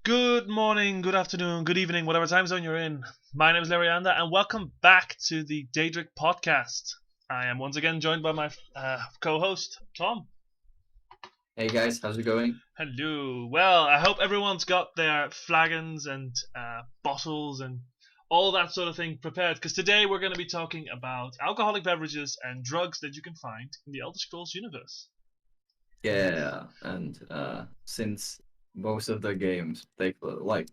Good morning, good afternoon, good evening, whatever time zone you're in. My name is Lyriander, and welcome back to the Daedric Podcast. I am once again joined by my co-host, Tom. Hey guys, how's it going? Hello. Well, I hope everyone's got their flagons and bottles and all that sort of thing prepared, because today we're going to be talking about alcoholic beverages and drugs that you can find in the Elder Scrolls universe. Yeah, and since most of the games take like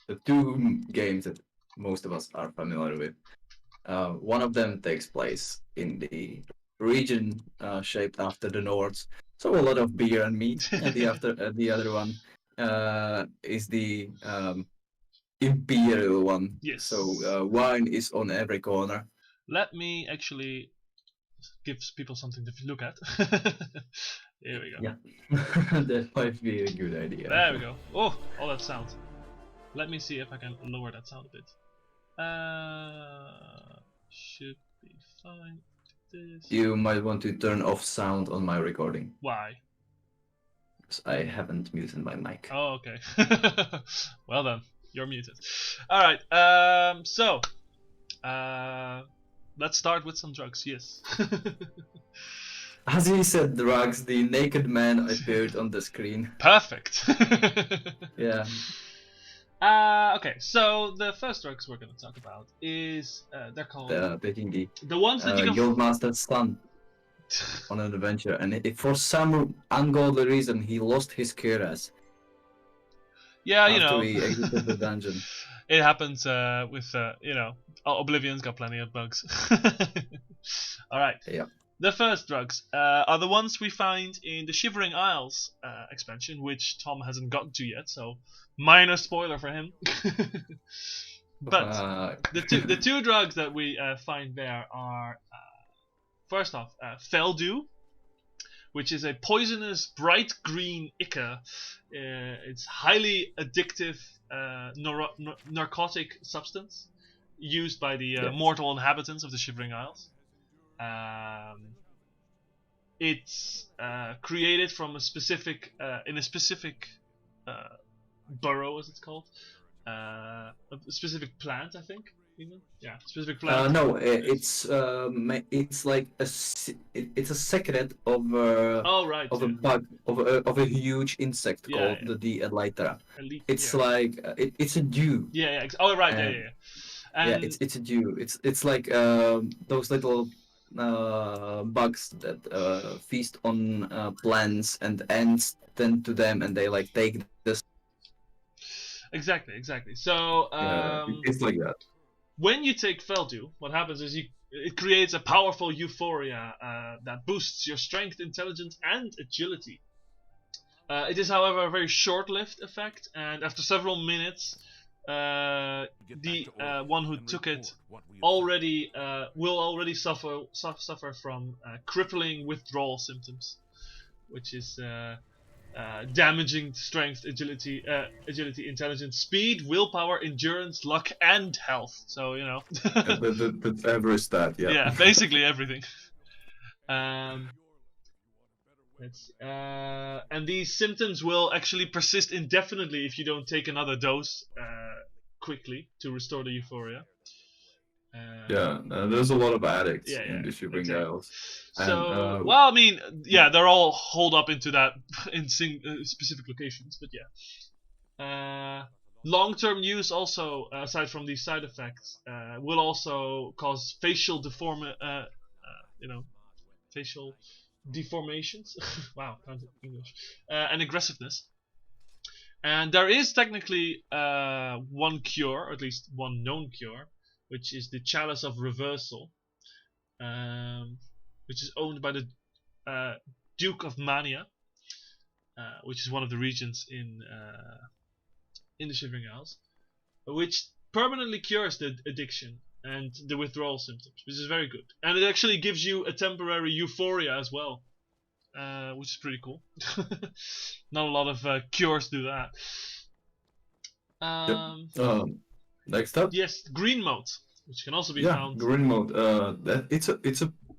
the two games that most of us are familiar with, one of them takes place in the region shaped after the Nords, so a lot of beer and meat, and the other one is the imperial one. Yes. So wine is on every corner. Let me actually give people something to look at. Here we go. Yeah, that might be a good idea. There we go. Oh, all that sound. Let me see if I can lower that sound a bit. Should be fine. This. You might want to turn off sound on my recording. Why? Because I haven't muted my mic. Oh, okay. Well then, you're muted. All right. So, let's start with some drugs. Yes. As he said drugs, the naked man appeared on the screen. Perfect. Yeah. Okay, so the first drugs we're going to talk about is they're called Taking the ones that you can Guildmaster's son on an adventure, and for some ungodly reason he lost his cuirass. Yeah, you after know, he exited the dungeon. It happens with Oblivion's got plenty of bugs. All right. Yeah. The first drugs are the ones we find in the Shivering Isles expansion, which Tom hasn't gotten to yet, so minor spoiler for him. But the two drugs that we find there are first off Feldew, which is a poisonous bright green ichor. It's highly addictive narcotic substance used by the mortal inhabitants of the Shivering Isles. It's created from a specific burrow, as it's called, a specific plant, I think. Even specific plant. No, it's like it's a secret of a bug of a huge insect called the Elytra. It's like it's a dew. Oh right, yeah. And it's a dew. It's like those little bugs that feast on plants, and ants tend to them, and they like take this. Exactly. So it's like that. When you take Feldew, what happens is it creates a powerful euphoria that boosts your strength, intelligence, and agility. It is, however, a very short-lived effect, and after several minutes, the one who took it will already suffer from crippling withdrawal symptoms, which is damaging strength, agility, intelligence, speed, willpower, endurance, luck, and health. So the every stat, yeah. Yeah, basically everything. And these symptoms will actually persist indefinitely if you don't take another dose quickly to restore the euphoria. There's a lot of addicts in the Shivering Isles. So, well, I mean, they're all holed up into that in specific locations, but long-term use also, aside from these side effects, will also cause facial facial deformations. Wow, can't English. And aggressiveness. And there is technically one cure, or at least one known cure, which is the Chalice of Reversal, which is owned by the Duke of Mania, which is one of the regions in the Shivering Isles, which permanently cures the addiction and the withdrawal symptoms, which is very good. And it actually gives you a temporary euphoria as well, which is pretty cool. Not a lot of cures do that. Next up, yes, green mode, which can also be found. Green mode. It's a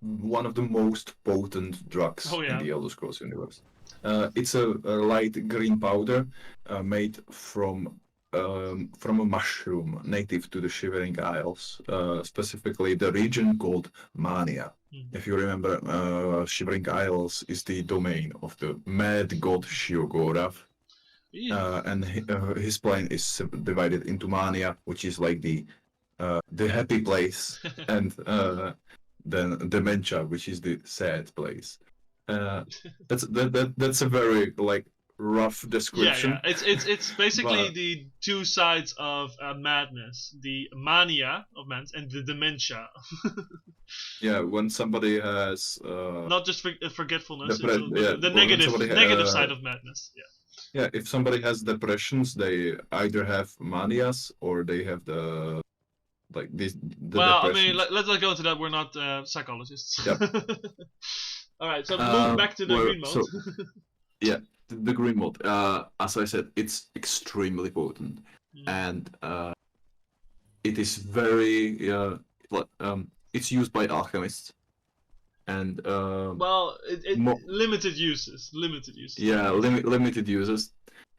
one of the most potent drugs Oh, in yeah. the Elder Scrolls universe. It's a light green powder made from a mushroom native to the Shivering Isles, specifically the region called Mania. If you remember, Shivering Isles is the domain of the mad god Shiogorath, and his plane is divided into Mania, which is like the happy place, and then Dementia, which is the sad place. That's a very like rough description. Yeah. It's basically But the two sides of madness: the mania of madness and the dementia. yeah, when somebody has Not just forgetfulness. It's yeah, the when somebody negative side of madness. Yeah. yeah, if somebody has depressions, they either have manias or they have the Well, I mean, depressions. let's not go into that. We're not psychologists. Yep. All right. So moving back to the green mode. So yeah, the green mode. As I said, it's extremely potent, and it is very it's used by alchemists, and well, limited uses. Limited uses. Yeah, limited users.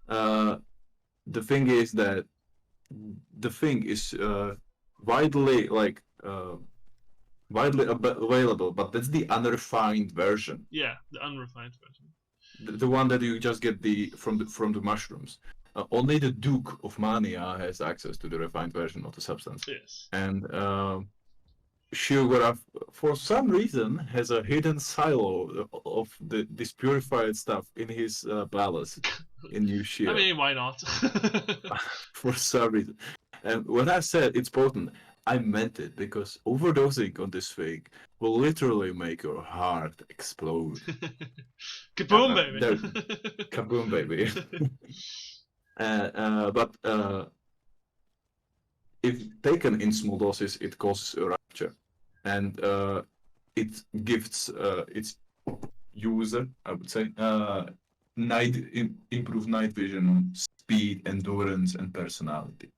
The thing is that the thing is widely widely available, but that's the unrefined version. Yeah, the unrefined version. The one that you just get from the mushrooms. Only the Duke of Mania has access to the refined version of the substance. Yes. And Shiogorath, for some reason, has a hidden silo of this purified stuff in his palace in New Shio. I mean, why not? For some reason. And when I said it's potent, I meant it, because overdosing on this thing will literally make your heart explode. Kaboom, baby! Kaboom, baby. But if taken in small doses, it causes a rupture, and it gives its user, I would say, improved night vision, speed, endurance, and personality.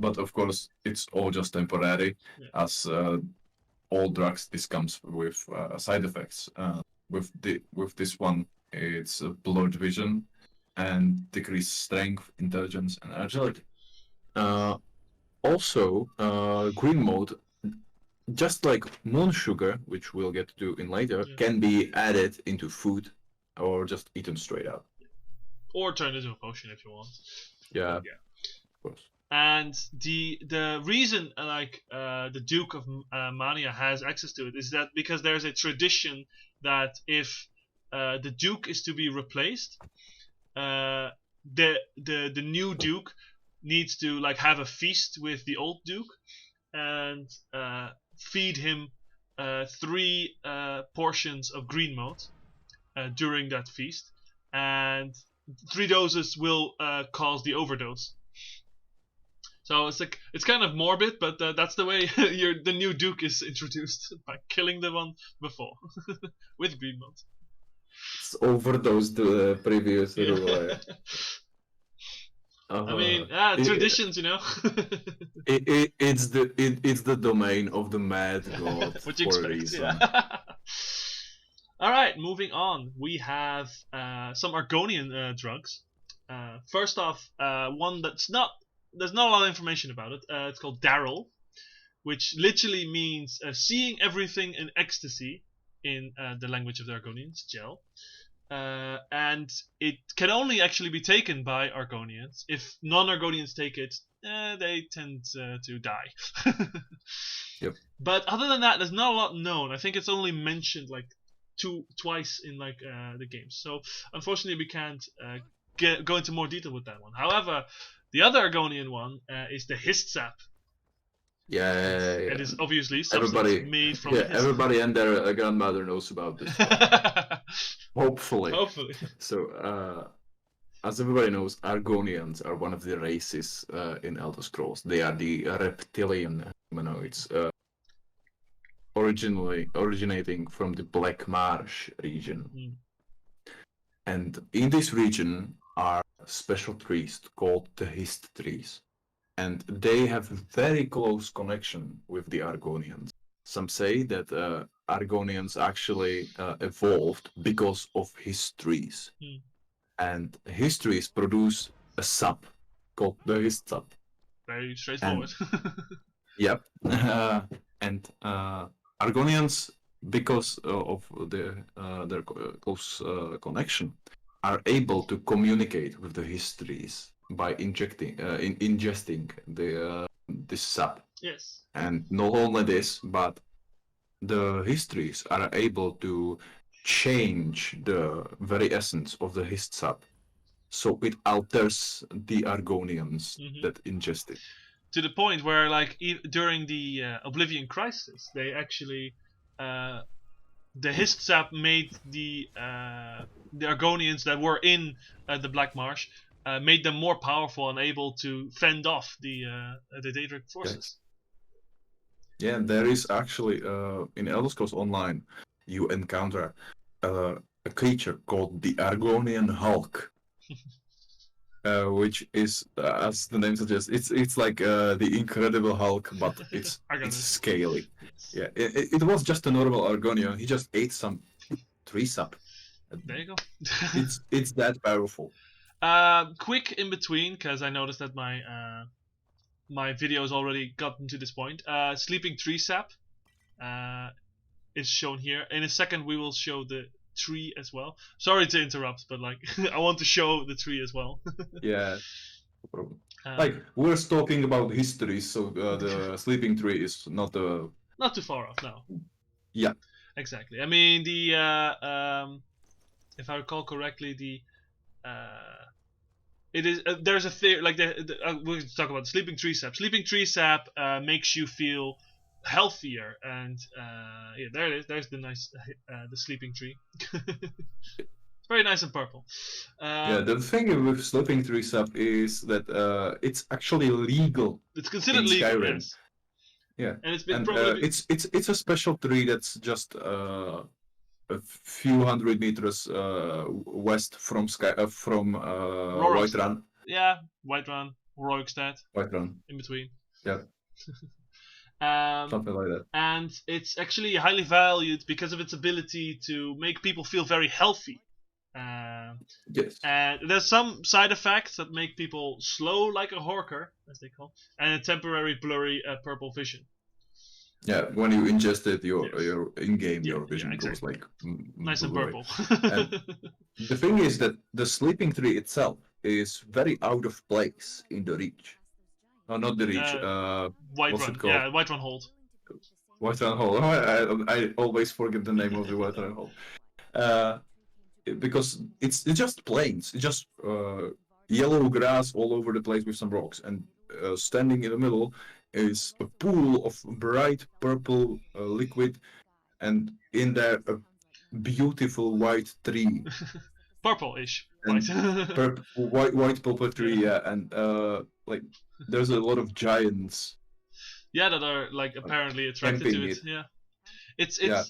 But of course, it's all just temporary, as all drugs. This comes with side effects. With this one, it's blurred vision and decreased strength, intelligence, and agility. Also, green mode, just like moon sugar, which we'll get to in later, can be added into food or just eaten straight out. Or turned into a potion if you want. Yeah, of course. And the reason the Duke of Mania has access to it is that because there's a tradition that if the Duke is to be replaced, the new Duke needs to have a feast with the old Duke and feed him 3 portions of green mode during that feast, and 3 doses will cause the overdose. So it's kind of morbid, but that's the way the new Duke is introduced, by killing the one before with green mode. It's overdosed to the previous ruler. I mean, traditions, you know. It's the domain of the mad god for a reason. Yeah. All right, moving on. We have some Argonian drugs. First off, one there's not a lot of information about it. It's called Daryl, which literally means seeing everything in ecstasy in the language of the Argonians, Gel. And it can only actually be taken by Argonians. If non-Argonians take it, they tend to die. Yep. But other than that, there's not a lot known. I think it's only mentioned twice in the games. So unfortunately, we can't go into more detail with that one. However, the other Argonian one is the Hist Sap. Yeah. It is obviously substance made from hist. Everybody and their grandmother knows about this. Hopefully. So, as everybody knows, Argonians are one of the races in Elder Scrolls. They are the reptilian humanoids, originating from the Black Marsh region. And in this region are special trees called the Hist trees. And they have a very close connection with the Argonians. some say that Argonians actually evolved because of histories. And histories produce a sub called the hist sub. Very straightforward. Yep. And Argonians, because of their close connection, are able to communicate with the histories by ingesting this sub. Yes. And not only this, but the histories are able to change the very essence of the hist sub. So it alters the Argonians that ingest it. To the point where, like, during the Oblivion crisis, they actually the hist sap made the Argonians that were in the Black Marsh made them more powerful and able to fend off the Daedric forces. Yeah, there is actually in Elder Scrolls Online, you encounter a creature called the Argonian Hulk. Which is, as the name suggests, it's like the Incredible Hulk, but it's scaly. Yeah, it was just a normal Argonian. He just ate some tree sap. There you go. it's that powerful. Quick in between, because I noticed that my video has already gotten to this point. Sleeping tree sap is shown here. In a second, we will show the tree as well. Sorry to interrupt, but like I want to show the tree as well. Yeah, no problem. Like we're talking about history, so the sleeping tree is not too far off now. Yeah, exactly. I mean the if I recall correctly, the it is there's a theory like we'll talk about the sleeping tree sap. Sleeping tree sap makes you feel healthier, and yeah, there it is. There's the nice the sleeping tree. It's very nice and purple. Yeah, the thing with sleeping tree sap is that it's actually legal. It's considered legal. Skyrim. Yes. Yeah, and it's been it's a special tree that's just a few hundred meters west from Whiterun. Yeah, Whiterun, Roykstad. Whiterun. In between. Yeah. Something like that. And it's actually highly valued because of its ability to make people feel very healthy. Yes. And there's some side effects that make people slow like a horker, as they call, and a temporary blurry purple vision. Yeah, when you ingest it, your in-game your vision goes like nice and purple. And the thing is that the sleeping tree itself is very out of place in the Reach. No, not the Reach. Whiterun. Yeah, Whiterun Hold. Whiterun Hold. I always forget the name of the Whiterun Hold. Because it's just plains. It's just yellow grass all over the place with some rocks, and standing in the middle is a pool of bright purple liquid, and in there a beautiful white tree. Purple-ish. White purple tree, yeah, and like there's a lot of giants. Yeah, that are like apparently attracted to it. Yeah, it's yeah.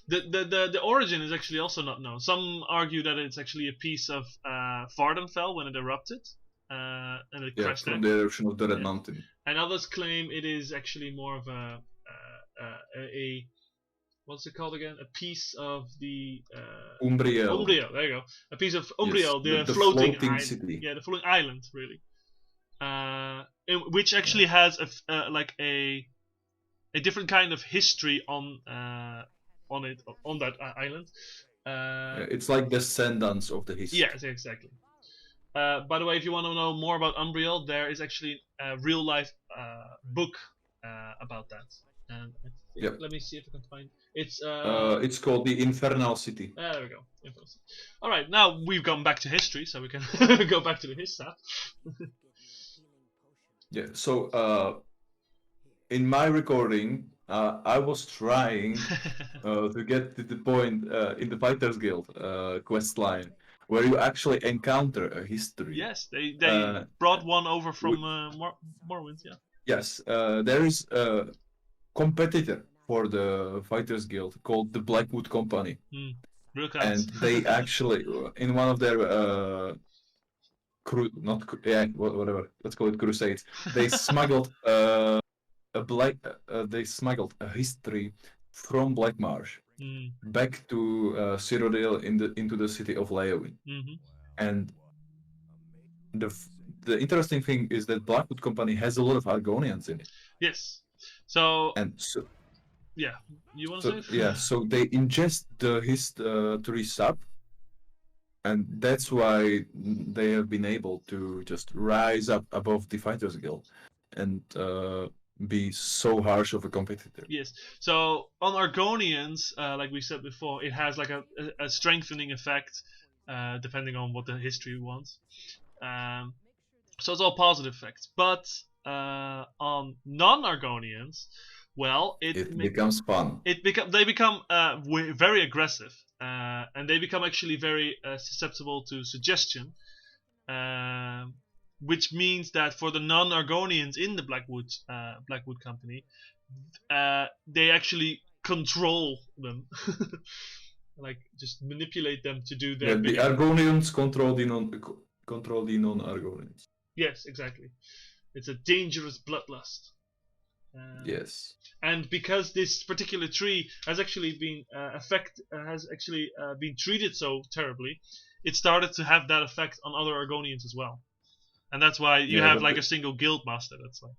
The origin is actually also not known. Some argue that it's actually a piece of Vardenfell when it erupted, and it crashed from the eruption of the Red Mountain. And others claim it is actually more of a what's it called again? A piece of the Umbriel. Umbriel, there you go. A piece of Umbriel, yes, the floating island. City. Yeah, the floating island, really. Which actually has like a different kind of history on that island. It's like descendants of the history. Yes, exactly. By the way, if you want to know more about Umbriel, there is actually a real life book about that. And let me see if I can find it's called the Infernal City. There we go. All right, now we've gone back to history, so we can go back to the his stuff. Yeah. So in my recording, I was trying to get to the point in the Fighters Guild quest line where you actually encounter a history. Yes, they brought one over from Morrowind. Yeah. Yes, there is a competitor for the Fighters Guild called the Blackwood Company, and they actually in one of their whatever, let's call it crusades, they smuggled they smuggled a history from Black Marsh Mm. back to Cyrodiil into the city of Leowin. Mm-hmm. And the interesting thing is that Blackwood Company has a lot of Argonians in it. Yes. So And so yeah, you want to say? yeah, so they ingest the history sub, and that's why they have been able to just rise up above the Fighters Guild and be so harsh of a competitor. Yes. So on Argonians, like we said before, it has like a strengthening effect, depending on what the history wants. So it's all positive effects. But on non-Argonians, well, It becomes fun. they become very aggressive, and they become actually very susceptible to suggestion. Which means that for the non-Argonians in the Blackwood Company, they actually control them, like just manipulate them to do their. Yeah, the Argonians control the non-Argonians. Yes, exactly. It's a dangerous bloodlust. Yes. And because this particular tree has actually been been treated so terribly, it started to have that effect on other Argonians as well. And that's why you have like a single guild master. That's like.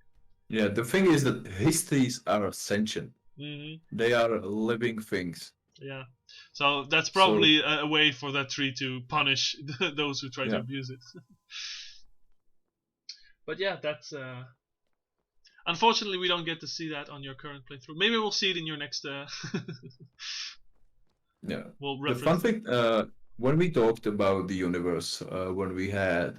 Yeah, the thing is that histories are sentient. Mm-hmm. They are living things. Yeah. So that's probably a way for that tree to punish those who try to abuse it. But yeah, that's. Unfortunately, we don't get to see that on your current playthrough. Maybe we'll see it in your next. Yeah. We'll the fun thing, when we talked about the universe, when we had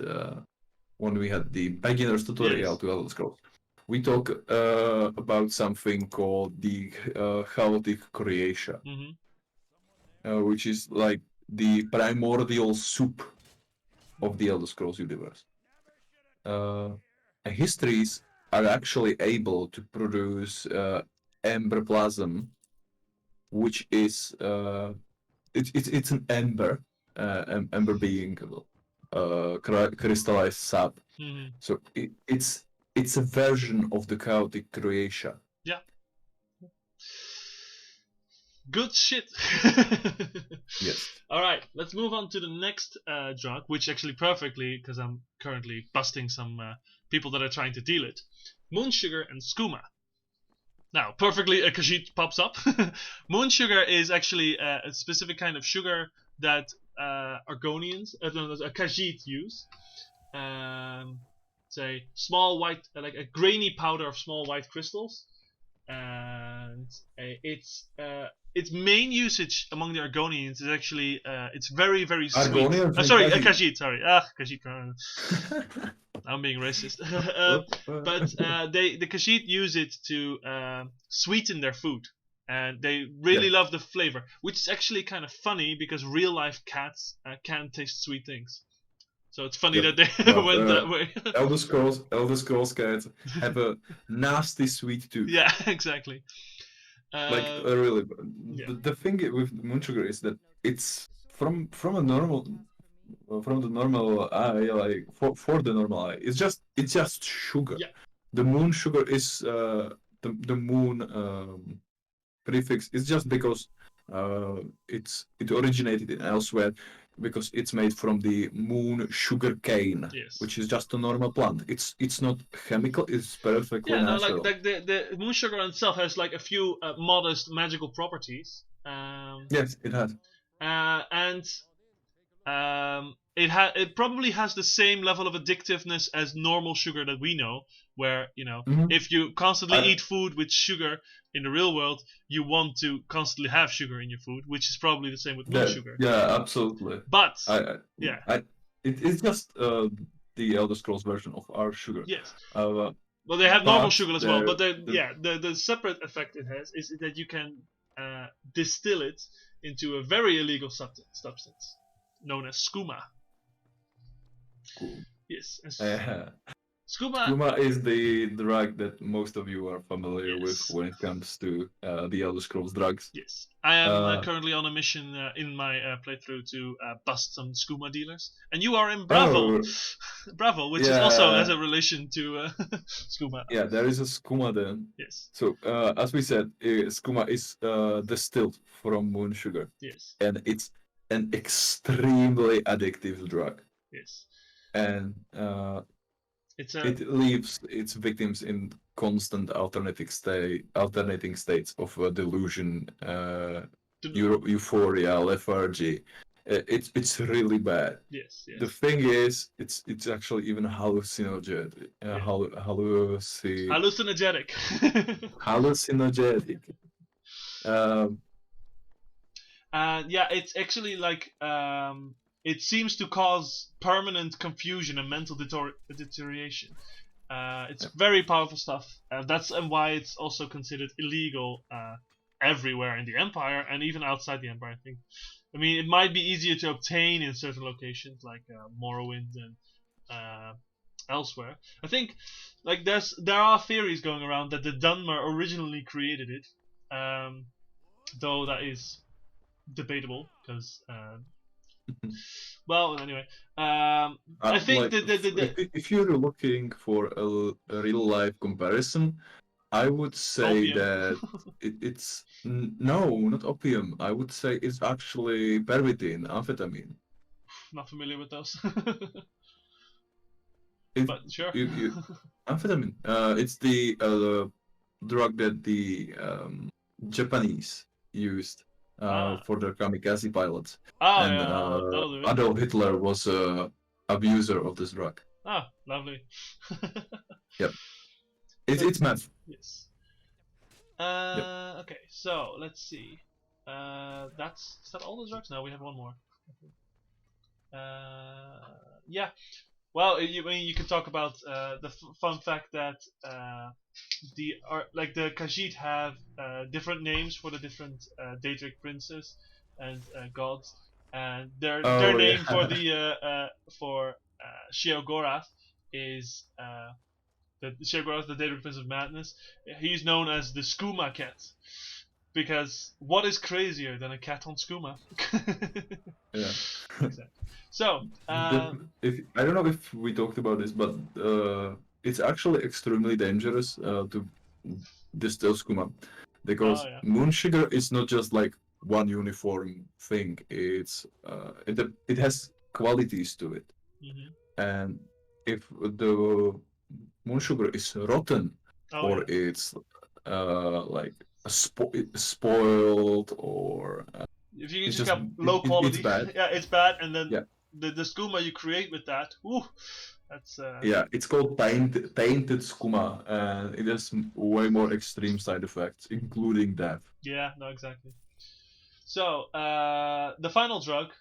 the beginner's tutorial to Elder Scrolls, we talk about something called the chaotic creation, which is like the primordial soup of the Elder Scrolls universe. Histories are actually able to produce ember plasm, which is it's an ember, ember being crystallized sap. So it's a version of the chaotic creation. Yeah. Good shit. Yes. All right, let's move on to the next drug, which actually perfectly, because I'm currently busting some people that are trying to deal it. Moon sugar and skooma. Now, perfectly, a Khajiit pops up. Moon sugar is actually a specific kind of sugar that Argonians, a Khajiit use. It's a small white, like a grainy powder of small white crystals, and its main usage among the Argonians is actually it's very, very sweet. Sorry, Khajiit. Sorry, Khajiit. I'm being racist. But the Khajiit use it to sweeten their food, and they really love the flavor, which is actually kind of funny because real life cats can't taste sweet things. So it's funny that they went that way. Elder Scrolls cats have a nasty sweet tooth. Yeah, exactly. Really, the thing with moon sugar is that it's from the normal eye, like for the normal eye, it's just sugar. Yeah. The moon sugar is the moon prefix is just because it originated elsewhere, because it's made from the moon sugar cane, which is just a normal plant. It's not chemical. It's perfectly natural. No, like the moon sugar itself has like a few modest magical properties. Yes, it has. And it probably has the same level of addictiveness as normal sugar that we know, where if you constantly eat food with sugar in the real world, you want to constantly have sugar in your food, which is probably the same with moon sugar. Yeah, absolutely. But it's just the Elder Scrolls version of our sugar. Yes. Well, they have normal sugar as well, but the separate effect it has is that you can distill it into a very illegal substance known as skooma. Cool. Yes. Skooma is the drug that most of you are familiar with Yes. when it comes to the Elder Scrolls drugs. Yes, I am currently on a mission in my playthrough to bust some skooma dealers, and you are in Bravo, Oh, Bravo, which is also has yeah, a relation to skooma. yeah, there is a skooma then. Yes, So, as we said, skooma is distilled from moon sugar, yes, and it's an extremely addictive drug. yes. And It's a it leaves its victims in constant alternating states of delusion, euphoria, lethargy. It's really bad. yes, The yes. thing is, it's actually even hallucinogenic. Yeah. Hallucinogenic. Hallucinogenic. And yeah, it's actually like it seems to cause permanent confusion and mental deterioration. It's very powerful stuff. That's why it's also considered illegal everywhere in the Empire and even outside the Empire. I think. I mean, it might be easier to obtain in certain locations like Morrowind and elsewhere. I think like there are theories going around that the Dunmer originally created it, though that is debatable because well anyway I think like, the if you're looking for a real life comparison, I would say Opium. that it's no, not opium. I would say it's actually pervitin, amphetamine. not familiar with those. It, But sure. amphetamine. It's the drug that the Japanese used for their kamikaze pilots, Oh and yeah, that'll do it. Adolf Hitler was a abuser of this drug. Ah, lovely. Yep. It's meth. Yes. Okay, so let's see. Is that all the drugs? No, we have one more. Yeah. Well, I mean, you can talk about the fun fact that the Khajiit have different names for the different Daedric princes and gods, and their name for the for Sheogorath is the Sheogorath, the Daedric Prince of Madness. He's known as the Skooma Cat. Because what is crazier than a cat on skooma? Yeah. Exactly. So, I don't know if we talked about this, but it's actually extremely dangerous to distill skooma, because moon sugar is not just like one uniform thing. It's it has qualities to it, and if the moon sugar is rotten or it's like spoiled or if you just have low quality, it's bad. Yeah, it's bad, and then the skooma you create with that, that's it's called tainted skooma, and it has way more extreme side effects, including death. Yeah, no, exactly. So the final drug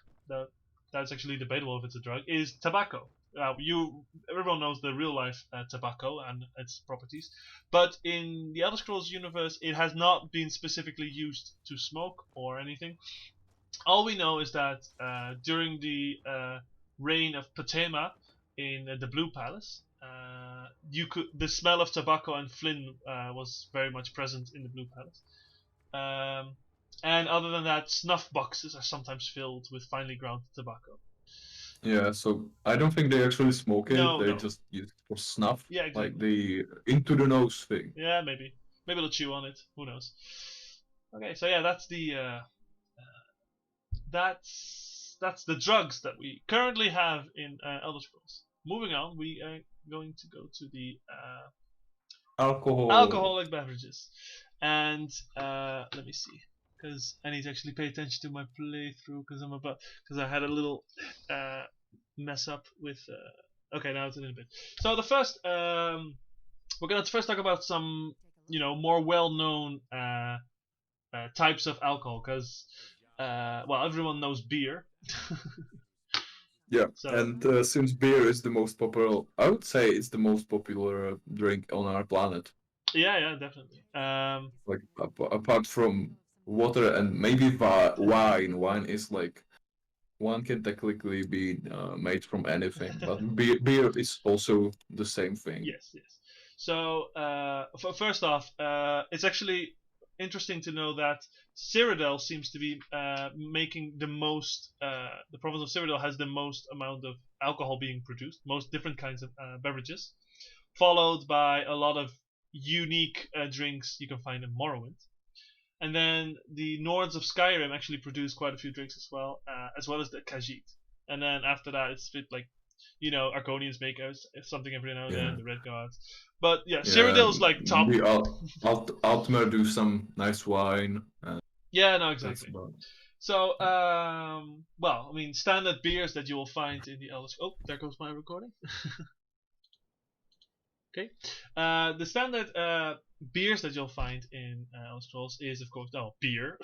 that's actually debatable if it's a drug is tobacco. Everyone knows the real life tobacco and its properties, but in the Elder Scrolls universe, it has not been specifically used to smoke or anything. All we know is that during the reign of Potema in the Blue Palace, the smell of tobacco and flint was very much present in the Blue Palace. And other than that, snuff boxes are sometimes filled with finely ground tobacco. Yeah, so I don't think they actually smoke it. They just use it for snuff. Yeah, exactly. Like the into the nose thing. Yeah, maybe they'll chew on it. Who knows? Okay, so yeah, that's the that's the drugs that we currently have in Elder Scrolls. Moving on, we are going to go to the alcoholic beverages, and let me see. Because I need to actually pay attention to my playthrough because I had a little mess up with. Okay, now it's a little bit. So the first, we're gonna first talk about some more well-known types of alcohol because everyone knows beer. Yeah, and since beer is the most popular, I would say it's the most popular drink on our planet. Yeah, definitely. Like apart from water and maybe wine. Wine is like one can technically be made from anything, but beer is also the same thing. Yes, yes. So first off, it's actually interesting to know that Cyrodiil seems to be making the most. The province of Cyrodiil has the most amount of alcohol being produced, most different kinds of beverages, followed by a lot of unique drinks you can find in Morrowind. And then the Nords of Skyrim actually produce quite a few drinks as well as the Khajiit. And then after that, it's a bit like, Arconians make something every now and then, the Red Guards. But yeah, Cyrodiil's like top. We Altmer do some nice wine. Yeah, no, That's exactly. about it. So, well, I mean, standard beers that you will find in the Elder Scrolls. Oh, there goes my recording. Okay. The standard beers that you'll find in Elder Scrolls is, of course, beer.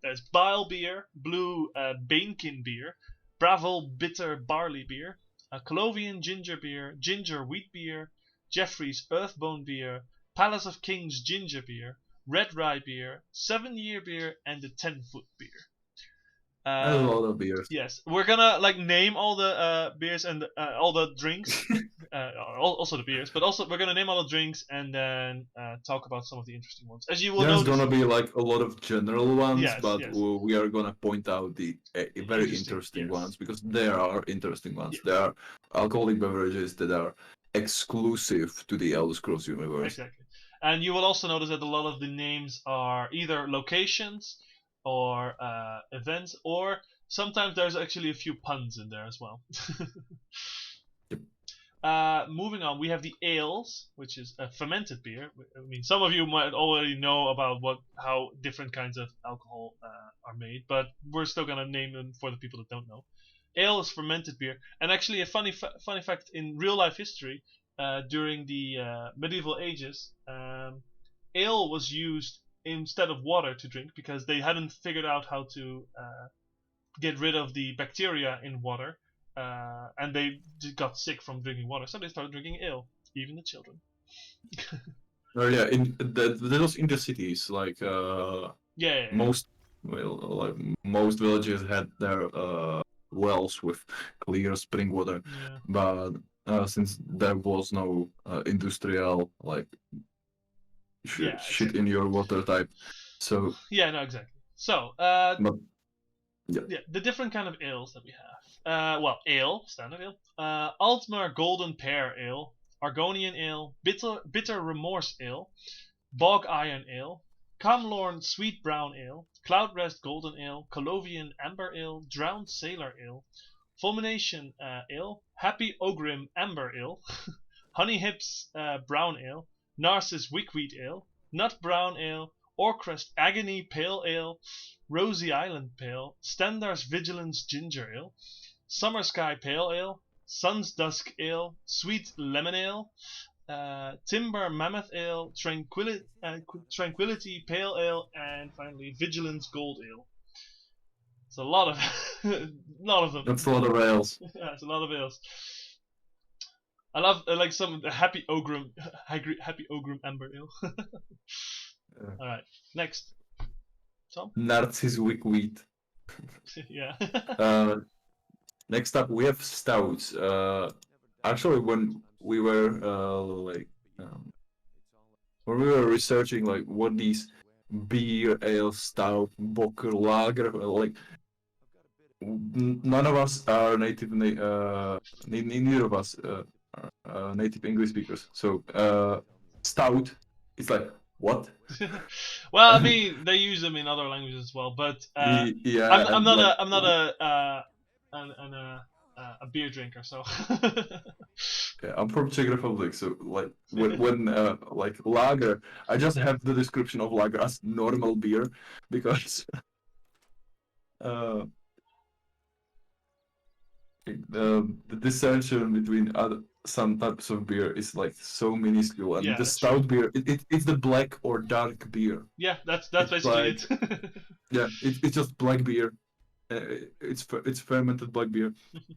There's Bile beer, Blue Banekin beer, Bravel bitter barley beer, Colovian ginger beer, ginger wheat beer, Jeffrey's Earthbone beer, Palace of Kings ginger beer, Red Rye beer, 7-year beer, and the 10-foot beer. There's a lot of beers. Yes, we're gonna name all the beers and all the drinks, also the beers, but also we're gonna name all the drinks and then talk about some of the interesting ones. As you will There's notice, gonna be a lot of general ones, Yes, but yes. we are gonna point out the very Interesting, interesting yes. ones because there are interesting ones. Yes. There are alcoholic beverages that are exclusive to the Elder Scrolls universe. exactly. And you will also notice that a lot of the names are either locations or events, or sometimes there's actually a few puns in there as well. Moving on, we have the ales, which is a fermented beer. I mean, some of you might already know about how different kinds of alcohol are made, but we're still gonna name them for the people that don't know. Ale is fermented beer, and actually a funny fact in real life history, during the medieval ages, ale was used instead of water to drink because they hadn't figured out how to get rid of the bacteria in water. And they got sick from drinking water, so they started drinking ale, even the children. Yeah, that was in the cities. Yeah. Most villages had their wells with clear spring water, Yeah. but since there was no industrial shit exactly. in your water type, so Yeah, no, exactly. So, but yeah, the different kind of ales that we have. Well, ale, standard ale. Altmer Golden Pear Ale, Argonian Ale, Bitter Remorse Ale, Bog Iron Ale, Camlorn Sweet Brown Ale, Cloudrest Golden Ale, Colovian Amber Ale, Drowned Sailor Ale, Fulmination Ale, Happy Ogrim Amber Ale, Honey Hips Brown Ale, Narcissus Wickweed Ale, Nut Brown Ale, Orcrest Agony Pale Ale, Rosy Island Pale, Standar's Vigilance Ginger Ale, Summer Sky Pale Ale, Sun's Dusk Ale, Sweet Lemon Ale, Timber Mammoth Ale, Tranquility Pale Ale, and finally Vigilance Gold Ale. It's a lot of them. that's a lot of ales. Yeah, it's a lot of ales. I love some of the Happy Ogrim Amber Ale. All right, next, Tom. Narcissus Wickweed. Yeah. Next up, we have stouts. Actually, when we were researching what these beer, ale, stout, bocker, lager, none of us are neither of us are native English speakers. So stout, it's what? Well, I mean, they use them in other languages as well, but yeah, I'm not a beer drinker, so. Yeah, I'm from Czech Republic, so when lager, I just have the description of lager as normal beer because the distinction between some types of beer is so minuscule, and Yeah, the that's stout beer, it's the black or dark beer. Yeah, that's It's basically it. Yeah, it's just black beer. It's fermented black beer.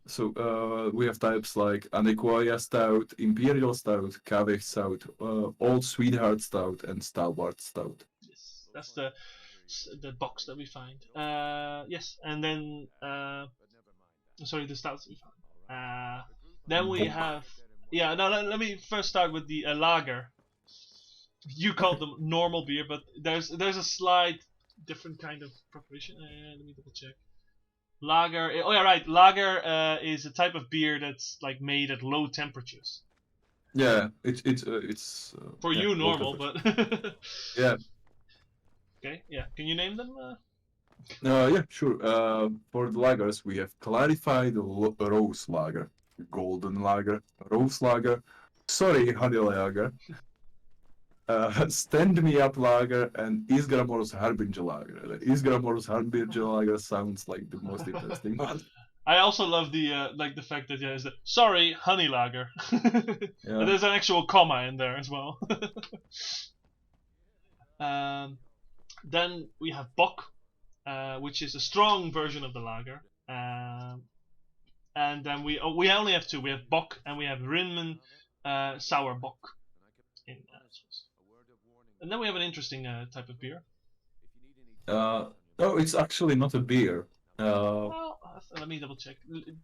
So we have types like Anequoia Stout, Imperial Stout, Cave Stout, Old Sweetheart Stout, and Stalwart Stout. Yes, that's the box that we find. Yes, and then Sorry, the stouts we found. Then we have no. Let me first start with the lager. You called them normal beer, but there's a slight different kind of preparation. Let me double check. Lager. Oh yeah, right. Lager is a type of beer that's like made at low temperatures. Yeah, it's For yeah, you low normal, but yeah. okay. Yeah. Can you name them? Yeah, sure. For the lagers, we have clarified rose lager, golden lager, rose lager, sorry, honey lager, stand me up lager, and Isgramor's Harbinger lager. The Isgramor's Harbinger lager sounds like the most interesting one. I also love the like the fact that is the sorry honey lager. Yeah. There's an actual comma in there as well. Then we have Bock, which is a strong version of the lager. And then we only have two. We have Bock and we have Rinmen Sour Bock. And then we have an interesting type of beer. No, it's actually not a beer. Well, let me double check.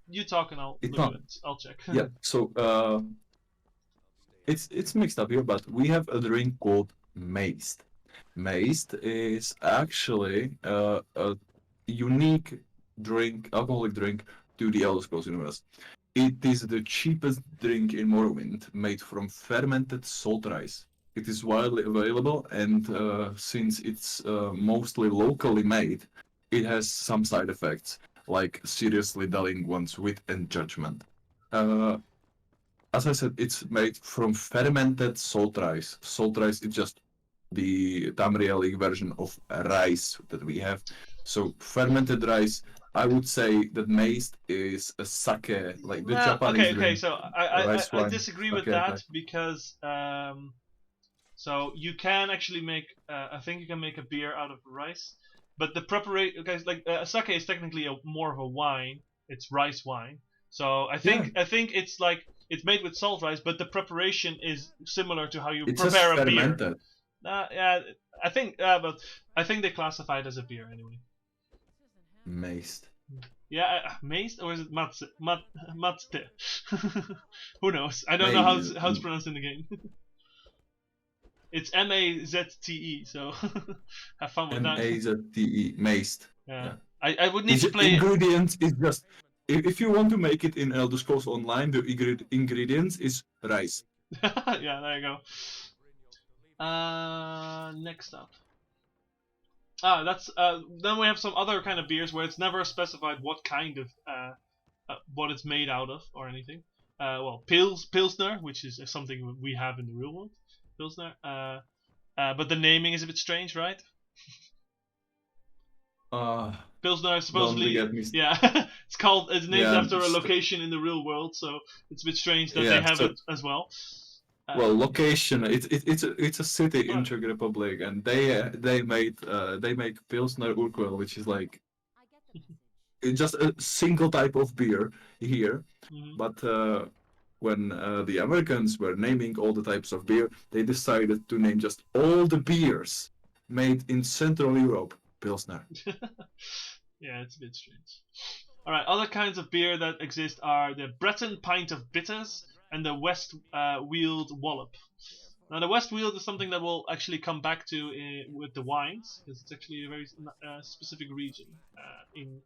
You talk and I'll look at it. I'll check. Yeah, so it's mixed up here, but we have a drink called Maced. Maced is actually a unique drink, alcoholic drink to the Elder Scrolls universe. It is the cheapest drink in Morrowind, made from fermented salt rice. It is widely available, and since it's mostly locally made, it has some side effects, like seriously dulling one's wit and judgment. As I said, it's made from fermented salt rice. Salt rice is just the Tamrielic version of rice that we have. So fermented rice, I would say that Maced is a sake, like the Japanese okay, so I disagree with that because so you can actually make I think you can make a beer out of rice, but the preparation, guys, like sake is technically more of a wine. It's rice wine. So I think it's like it's made with salt rice, but the preparation is similar to how you prepare a beer. Yeah, I think, but I think they classify it as a beer anyway. Maced. Yeah, maced, or is it matze? Matze. Who knows? I don't know how it's pronounced in the game. It's Mazte, so have fun with that. Mazte, maced. Yeah. I would need to play. Ingredients is just if you want to make it in Elder Scrolls Online, the ingredients is rice. Yeah, there you go. Next up. That's then we have some other kind of beers where it's never specified what kind of what it's made out of or anything. Well, Pilsner, which is something we have in the real world, Pilsner. But the naming is a bit strange, right? Pilsner is supposedly it's named after a location in the real world, so it's a bit strange that they have it as well. Well, location. It's a city in Czech Republic, and they make Pilsner Urquell, which is like just a single type of beer here. Mm-hmm. But when the Americans were naming all the types of beer, they decided to name just all the beers made in Central Europe Pilsner. Yeah, it's a bit strange. All right, other kinds of beer that exist are the Breton Pint of Bitters and the West Weald Wallop. Now, the West Weald is something that we'll actually come back to with the wines, because it's actually a very specific region in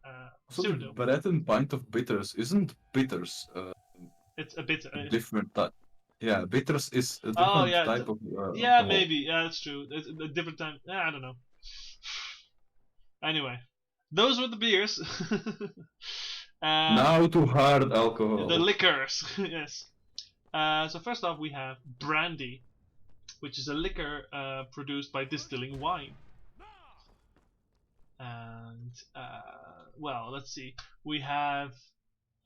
Cyrodiil. But Breton Pint of Bitters isn't bitters. It's a bitter. Different type. Yeah, bitters is a different type of. Yeah, maybe. Yeah, that's true. It's a different type. I don't know. Anyway, those were the beers. Now to hard alcohol. The liquors, yes. So first off, we have brandy, which is a liquor produced by distilling wine. And well, let's see. We have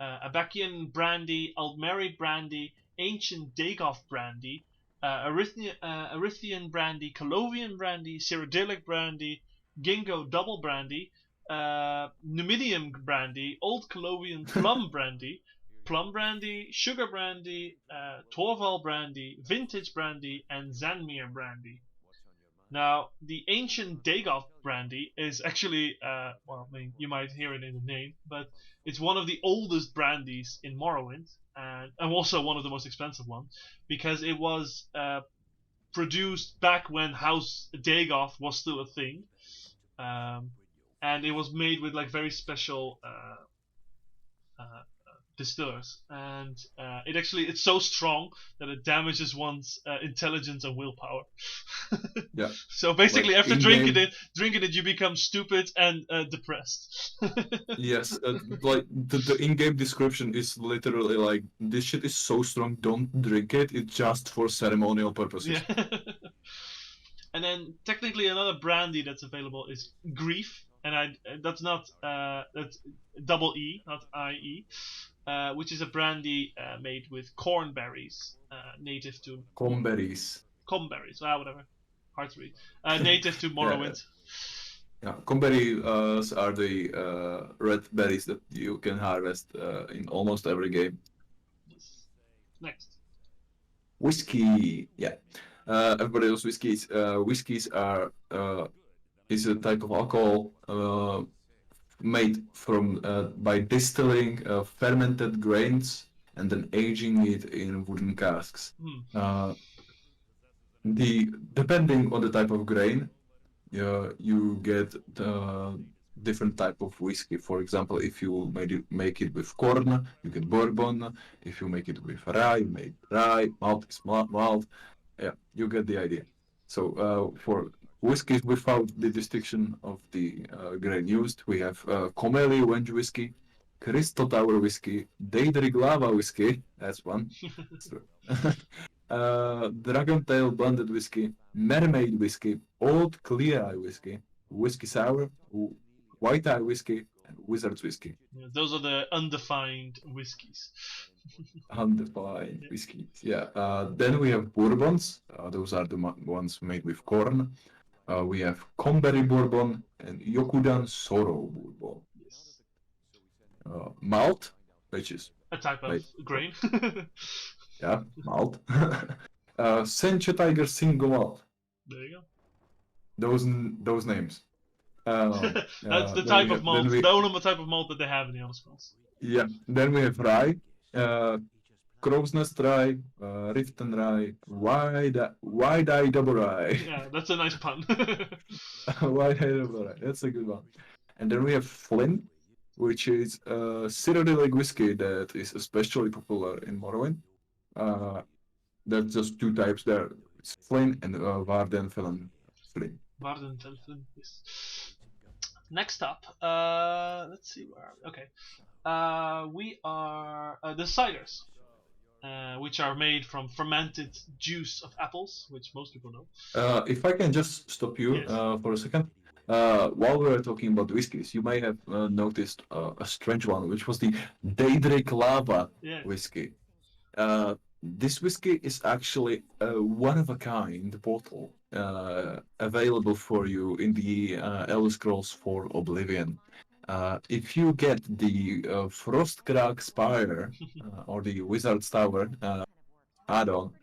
Abacian brandy, Aldmeri brandy, Ancient Dagoth brandy, Erythian brandy, Colovian brandy, Cyrodiilic brandy, Gingo double brandy, Numidium brandy, Old Colovian plum brandy, sugar brandy, Torval brandy, vintage brandy, and Zanmir brandy. Now, the ancient Dagoth brandy is actually, well, I mean, you might hear it in the name, but it's one of the oldest brandies in Morrowind, and also one of the most expensive ones, because it was produced back when House Dagoth was still a thing, and it was made with like very special distillers, and it's so strong that it damages one's intelligence and willpower. Yeah. So basically, Like after in-game- drinking it, you become stupid and depressed. Yes, like the in-game description is literally like, this shit is so strong, don't drink it. It's just for ceremonial purposes. Yeah. And then technically another brandy that's available is Grief, and that's not that's double E, not IE, which is a brandy made with corn berries, native to Comberries. Comberries, whatever, hard to read, native to Morrowind. Yeah, comberries are the red berries that you can harvest in almost every game. Yes. Next. Whiskey, yeah. Everybody knows whiskeys. Whiskeys are is a type of alcohol made from by distilling fermented grains and then aging it in wooden casks. Depending on the type of grain, you get different type of whiskey. For example, if you make it with corn, you get bourbon. If you make it with rye, you make rye. Malt is malt. Yeah, you get the idea. So for whiskies without the distinction of the grain used, we have Comely Wench whiskey, Crystal Tower whiskey, Daedric Lava whiskey. That's one. Dragon Tail blended whiskey, Mermaid whiskey, Old Clear Eye whiskey, Whiskey Sour, White Eye whiskey, and Wizard's whiskey. Yeah, those are the undefined whiskies. Undefined whiskies. Yeah. Then we have bourbons. Those are the ones made with corn. We have Comberry bourbon and Yokudan Sorrow bourbon. Yes. Malt, which is a type of grain. Yeah, malt. Sencha Tiger Single Malt. There you go. Those names. That's the type of malt. The only type of malt that they have in the Elder Scrolls. Yeah. Then we have rye, Crow's Nest rye, Riften rye, Wide Eye Double Rye. Yeah, that's a nice pun. Wide Eye Double Rye. That's a good one. And then we have Flynn, which is a Cyrodiilic whiskey that is especially popular in Morrowind. There's just two types there. It's Flynn and Vardenfell Flynn. Vardenfell, yes. Next up, let's see where are we? Okay. We are the ciders, which are made from fermented juice of apples, which most people know. If I can just stop you Yes. For a second. While we were talking about whiskeys, you may have noticed a strange one, which was the Daedric Lava whiskey. This whiskey is actually a one-of-a-kind bottle available for you in the Elder Scrolls IV Oblivion. If you get the Frostcrag Spire or the Wizard's Tower add-on,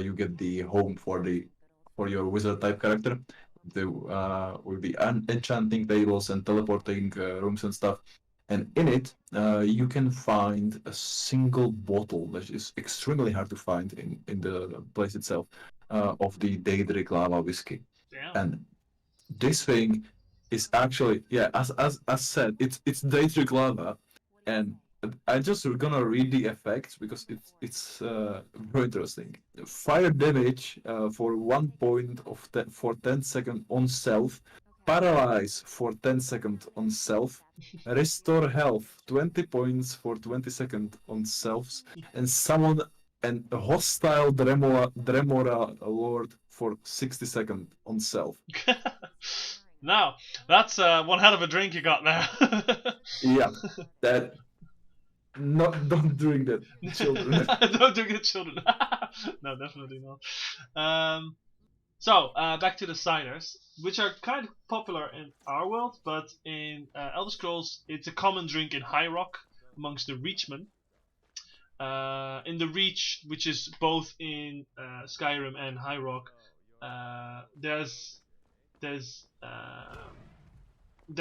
you get the home for your wizard type character. With the enchanting tables and teleporting rooms and stuff. And in it, you can find a single bottle that is extremely hard to find in the place itself of the Daedric Lava whiskey. Damn. And this thing is actually, as said, it's Daedric Lava, and I'm just gonna read the effects because it's very interesting. Fire damage for 1 point for 10 seconds on self. Paralyze for 10 seconds on self. Restore health 20 points for 20 seconds on selves. And summon an hostile Dremora Lord for 60 seconds on self. Now, that's one hell of a drink you got there. Yeah, that. Don't drink that, children. Don't drink it, children. No, definitely not. So, back to the ciders, which are kind of popular in our world, but in Elder Scrolls, it's a common drink in High Rock amongst the Reachmen. In the Reach, which is both in Skyrim and High Rock, there's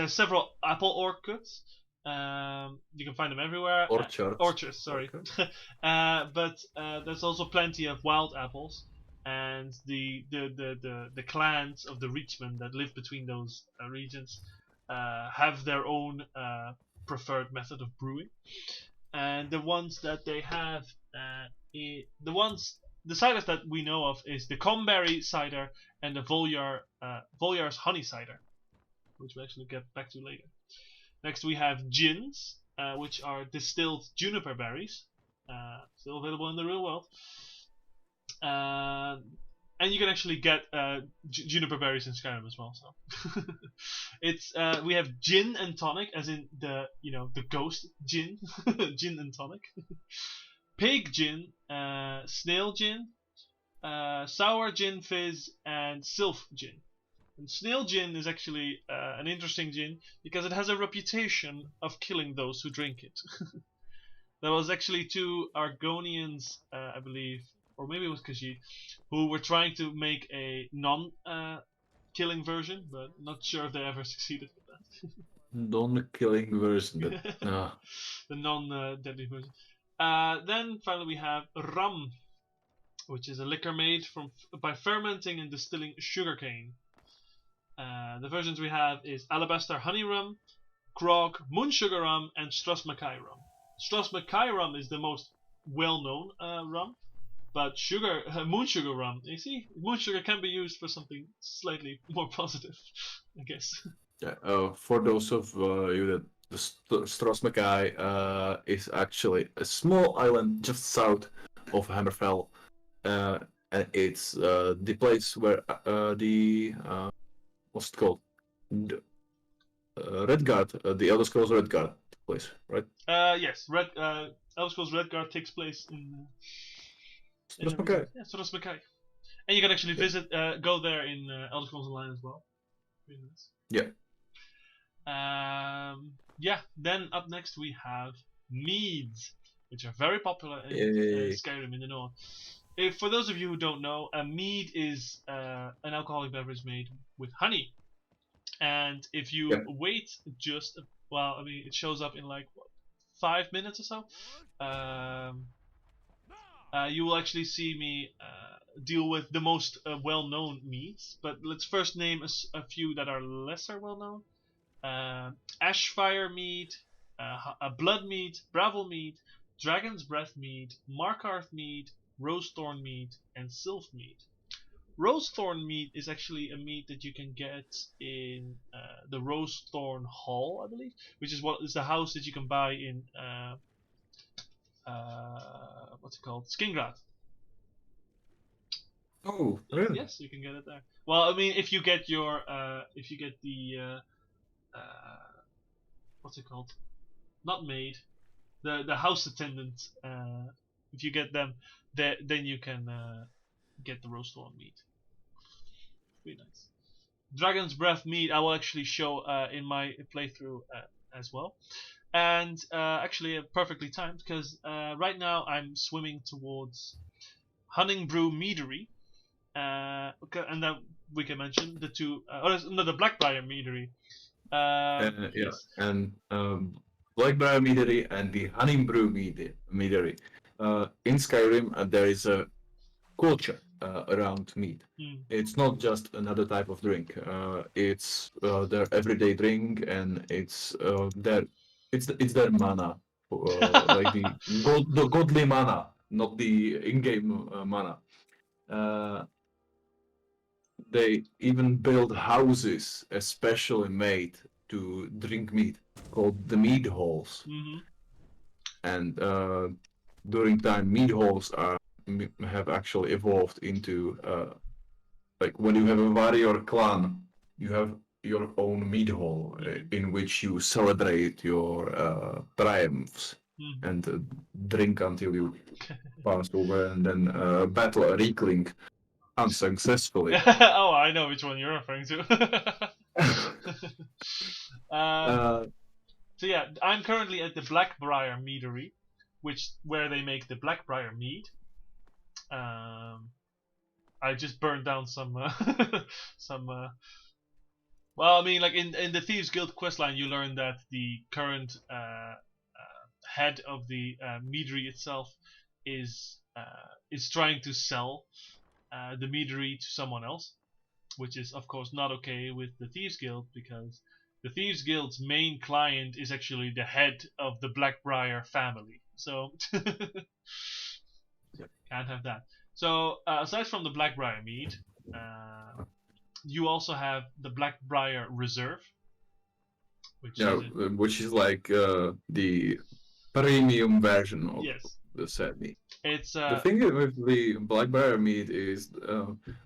several apple orchards. You can find them everywhere. Orchards, sorry. But there's also plenty of wild apples, and the clans of the Reachmen that live between those regions have their own preferred method of brewing. And the ones that they have, the ciders that we know of is the Comberry cider and the Volyar's honey cider, which we'll actually get back to later. Next we have gins, which are distilled juniper berries, still available in the real world. And you can actually get juniper berries in Skyrim as well. So it's we have gin and tonic, as in the ghost gin, gin and tonic. Pig gin, snail gin, sour gin fizz, and sylph gin. And snail gin is actually an interesting gin because it has a reputation of killing those who drink it. There was actually 2 Argonians, I believe, or maybe it was Khajiit, who were trying to make a non-killing version, but not sure if they ever succeeded with that. Non-killing version. The non-deadly version. Then finally we have rum, which is a liquor made by fermenting and distilling sugarcane. The versions we have is Alabaster Honey Rum, Grog, Moon Sugar Rum, and Strass Mackay Rum. Strass Mackay Rum is the most well-known rum, but Moon Sugar Rum, you see, Moon Sugar can be used for something slightly more positive, I guess. Yeah, for those of you that the Strass Mackay is actually a small island just south of Hammerfell, and it's the place where what's it called? Redguard, the Elder Scrolls Redguard place, right? Yes, Elder Scrolls Redguard takes place in Strass Mackay. Yeah, Strass Mackay. And you can actually go there in Elder Scrolls Online as well. Really nice. Yeah. Then up next we have meads, which are very popular in Skyrim in the north. For those of you who don't know, a mead is an alcoholic beverage made with honey. And if you wait it shows up in like 5 minutes or so. You will actually see me deal with the most well-known meads. But let's first name a few that are lesser well-known. Ashfire mead, a blood mead, Bravel mead, Dragon's Breath mead, Markarth mead, Rosethorn mead, and Sylph mead. Rosethorn mead is actually a mead that you can get in the Rosethorn Hall, I believe, which is the house that you can buy in what's it called? Skingrad. Oh, really? Yes, you can get it there. Well, I mean, if you get the what's it called? Not maid, the house attendant. If you get them, then you can get the Rosethorn mead. Pretty nice. Dragon's Breath mead I will actually show in my playthrough as well. And actually perfectly timed, because right now I'm swimming towards Hunningbrew Meadery, and then we can mention the two, the Blackbriar Meadery. Yes. And Blackbriar Meadery and the Hunningbrew Meadery. In Skyrim, there is a culture around mead. It's not just another type of drink. It's their everyday drink, and it's their mana, like the godly mana, not the in-game mana. They even build houses especially made to drink mead, called the mead halls. And during time, mead halls have actually evolved into like when you have a warrior clan, you have your own mead hall in which you celebrate your triumphs and drink until you pass over, and then battle a Reekling unsuccessfully. Oh, I know which one you're referring to. So yeah, I'm currently at the Blackbriar Meadery, where they make the Blackbriar mead. I just burned down some some. Well, I mean, like in the Thieves Guild questline, you learn that the current head of the meadery itself is trying to sell the meadery to someone else, which is of course not okay with the Thieves Guild, because the Thieves Guild's main client is actually the head of the Blackbriar family. So can't have that. So aside from the Blackbriar mead, you also have the Blackbriar Reserve, which which is like the premium version of yes, the set meat. it's The thing with the Blackbriar meat is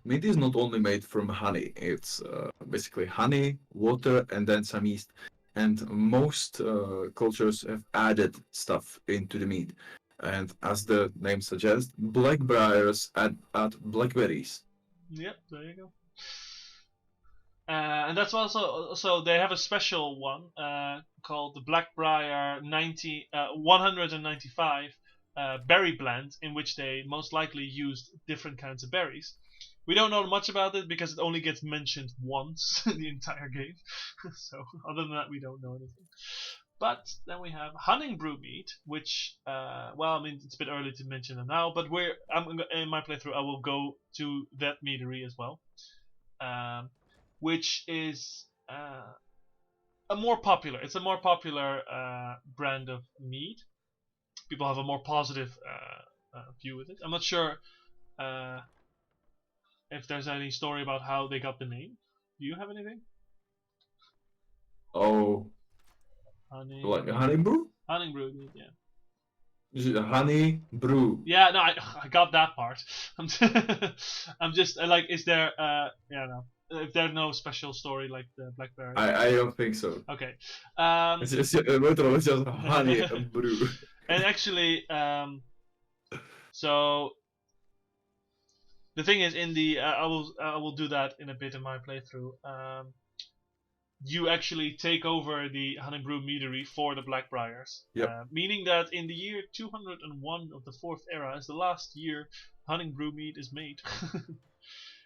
meat is not only made from honey. It's basically honey, water, and then some yeast. And most cultures have added stuff into the meat. And as the name suggests, Blackbriars add blackberries. Yep, there you go. And that's also so they have a special one called the Blackbriar 195 berry blend, in which they most likely used different kinds of berries. We don't know much about it because it only gets mentioned once in the entire game. So other than that, we don't know anything. But then we have Hunting Brew mead, which well, I mean, it's a bit early to mention it now, but in my playthrough I will go to that meadery as well. Which is a more popular brand of mead. People have a more positive view with it. I'm not sure if there's any story about how they got the name. Do you have anything? Oh, like a honey brew? Hunting Brew mead, yeah. Is it a honey brew? Yeah, no, I got that part. I'm just like, is there no. If there's no special story like the Blackberry. I don't think so. Okay. It's just honey and brew. And actually, so the thing is, in the I will do that in a bit in my playthrough. You actually take over the Honey Brew meadery for the Blackbriars. Yep. Meaning that in the year 201 of the Fourth Era is the last year Honey Brew mead is made.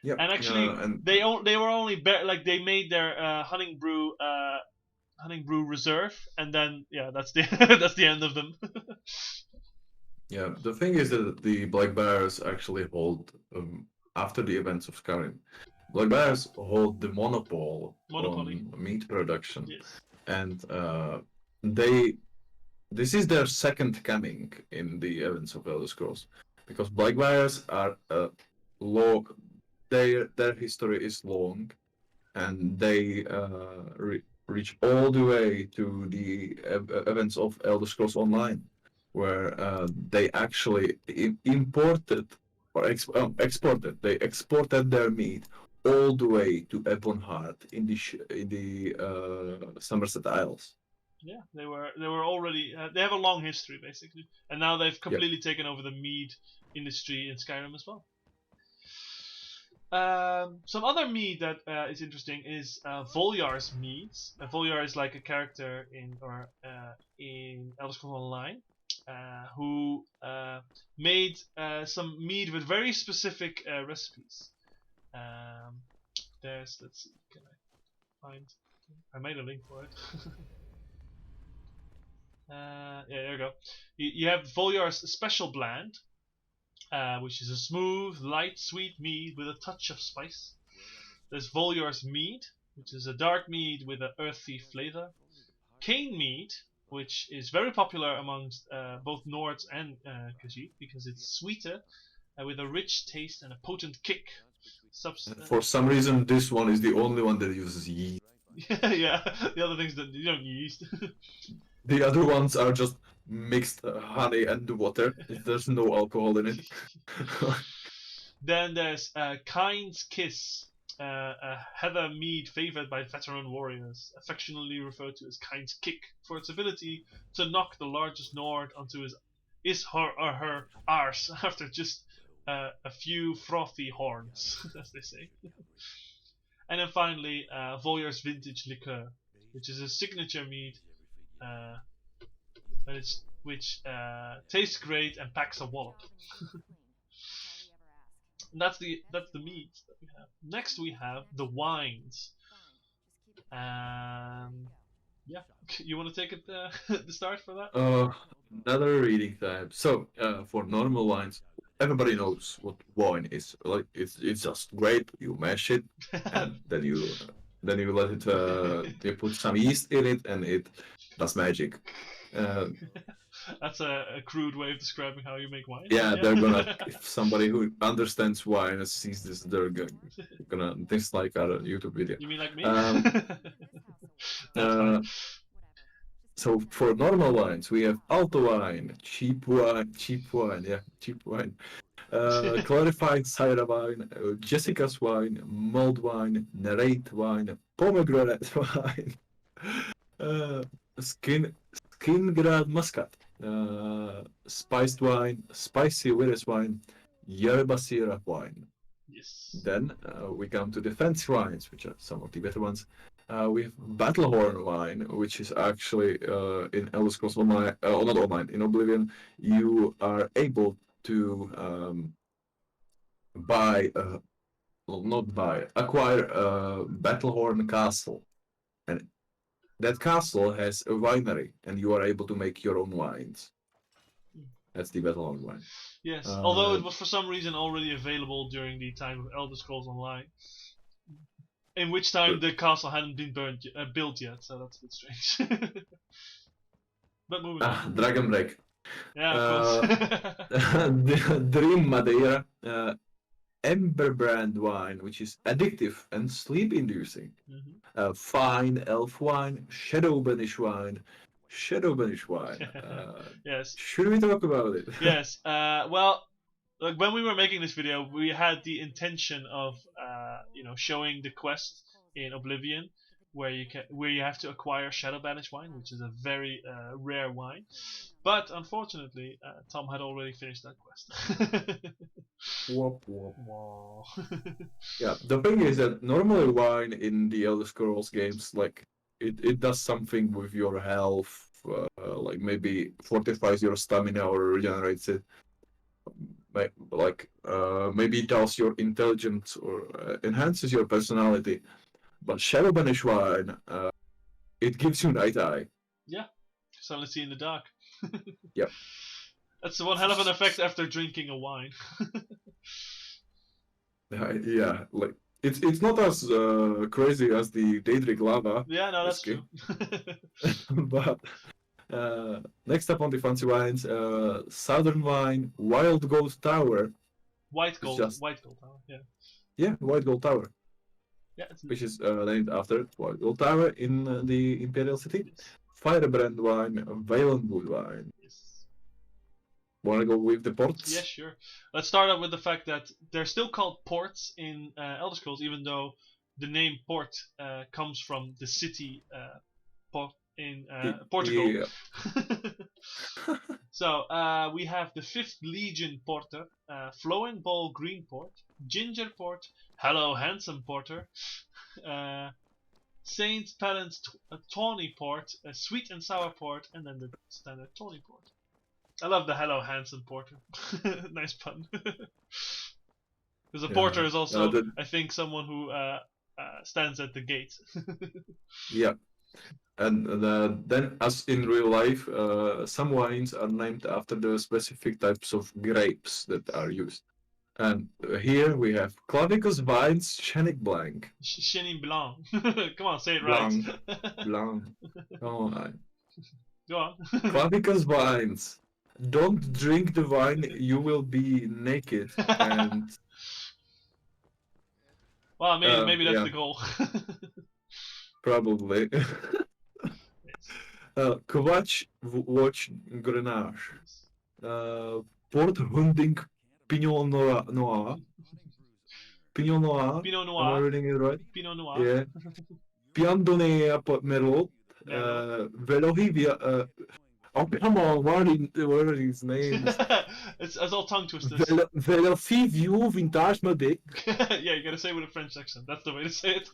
Yep. And actually, they were only they made their Hunting Brew Reserve, and then that's the that's the end of them. Yeah, the thing is that the Blackbriars actually hold after the events of Skyrim. Blackbriars hold the monopoly on meat production, Yes. and this is their second coming in the events of Elder Scrolls, because Blackbriars are long. Their history is long, and they reach all the way to the events of Elder Scrolls Online, where they actually imported or exported. They exported their meat all the way to Ebonheart in the Somerset Isles. Yeah, they were already they have a long history basically, and now they've completely taken over the mead industry in Skyrim as well. Some other mead that is interesting is Volyar's meads. Volyar is like a character in Elder Scrolls Online who made some mead with very specific recipes. Let's see, can I find? I made a link for it. Yeah, there you go. You have Volyar's special blend, which is a smooth, light, sweet mead with a touch of spice. There's Volyar's mead, which is a dark mead with an earthy flavor. Cane mead, which is very popular amongst both Nords and Khajiit because it's sweeter with a rich taste and a potent kick. For some reason, this one is the only one that uses yeast. Yeah, the other things that you don't use. The other ones are just mixed honey and water. There's no alcohol in it. Then there's Kind's Kiss, a heather mead favored by veteran warriors, affectionately referred to as Kind's Kick, for its ability to knock the largest Nord onto his or her arse after just a few frothy horns, as they say. And then finally, Volyar's Vintage Liqueur, which is a signature mead, which tastes great and packs a wallop. That's the meats that we have. Next we have the wines. Yeah, you want to take it the start for that? Another reading time. So, for normal wines, everybody knows what wine is. Like it's just grape. You mash it, and then you let it. You put some yeast in it, and it does magic. That's a crude way of describing how you make wine. Yeah, they're gonna. If somebody who understands wine and sees this, they're gonna dislike our YouTube video. You mean like me? Uh, So for normal wines, we have Alto wine, cheap wine, clarified cider wine, Jessica's wine, mulled wine, narrate wine, pomegranate wine, skin grad muscat, spiced wine, spicy Willis wine, yerba syrup wine. Yes. Then we come to the fancy wines, which are some of the better ones. We have Battlehorn wine, which is actually in Elder Scrolls Online, not online, in Oblivion, you are able to acquire a Battlehorn castle. And that castle has a winery, and you are able to make your own wines. That's the Battlehorn wine. Yes, although it was for some reason already available during the time of Elder Scrolls Online. In which time the castle hadn't been built yet, so that's a bit strange. But moving on. Dragon Break. Yeah, of course. Dream Madeira. Emberbrand wine, which is addictive and sleep-inducing. Mm-hmm. Fine elf wine. Shadow Banish wine. Yes. Should we talk about it? Yes. Well, like when we were making this video, we had the intention of showing the quest in Oblivion where you have to acquire Shadow Banish wine, which is a very rare wine. But unfortunately, Tom had already finished that quest. Whoop, whoop. Yeah, the thing is that normally wine in the Elder Scrolls games, like it does something with your health, like maybe fortifies your stamina or regenerates it. Maybe it does your intelligence or enhances your personality. But Shadow Banish wine, it gives you night eye. Yeah, so let's see in the dark. Yep. That's one hell of an effect after drinking a wine. Yeah, like it's not as crazy as the Daedric lava. Yeah, no, that's true. But next up on the fancy wines, Southern wine, Wild Gold Tower. White Gold Tower, yeah. Yeah, White Gold Tower. Yeah, which is named after White Gold Tower in the Imperial City. Yes. Firebrand wine, Valenwood wine. Yes. Wanna go with the ports? Yeah, sure. Let's start out with the fact that they're still called ports in Elder Scrolls, even though the name port comes from the city port in Portugal. Yeah. So we have the 5th Legion Porter, Flowing Bowl Green Port, Ginger Port, Hello Handsome Porter, Saint Palance Tawny Port, Sweet and Sour Port, and then the standard Tawny Port. I love the Hello Handsome Porter. Nice pun. Because a porter is also, I think, someone who stands at the gate. Yeah. And then, as in real life, some wines are named after the specific types of grapes that are used. And here we have Clavicus Vines Chenin Blanc. Chenin Blanc. Come on, say it right. Blanc. Come on. Go on. Clavicus Vines. Don't drink the wine, you will be naked. And well, maybe that's the goal. Probably. Kwatch Watch Grenache. Port Hunding Pinot Noir. Pinot Noir. Am I reading it right? Pinot Noir. Yeah. Piandonea Merlot. Velohivia. Oh, come on, what are these names? it's all tongue twisters. Velofiviu Vintage Malbec. Yeah, you gotta say it with a French accent. That's the way to say it.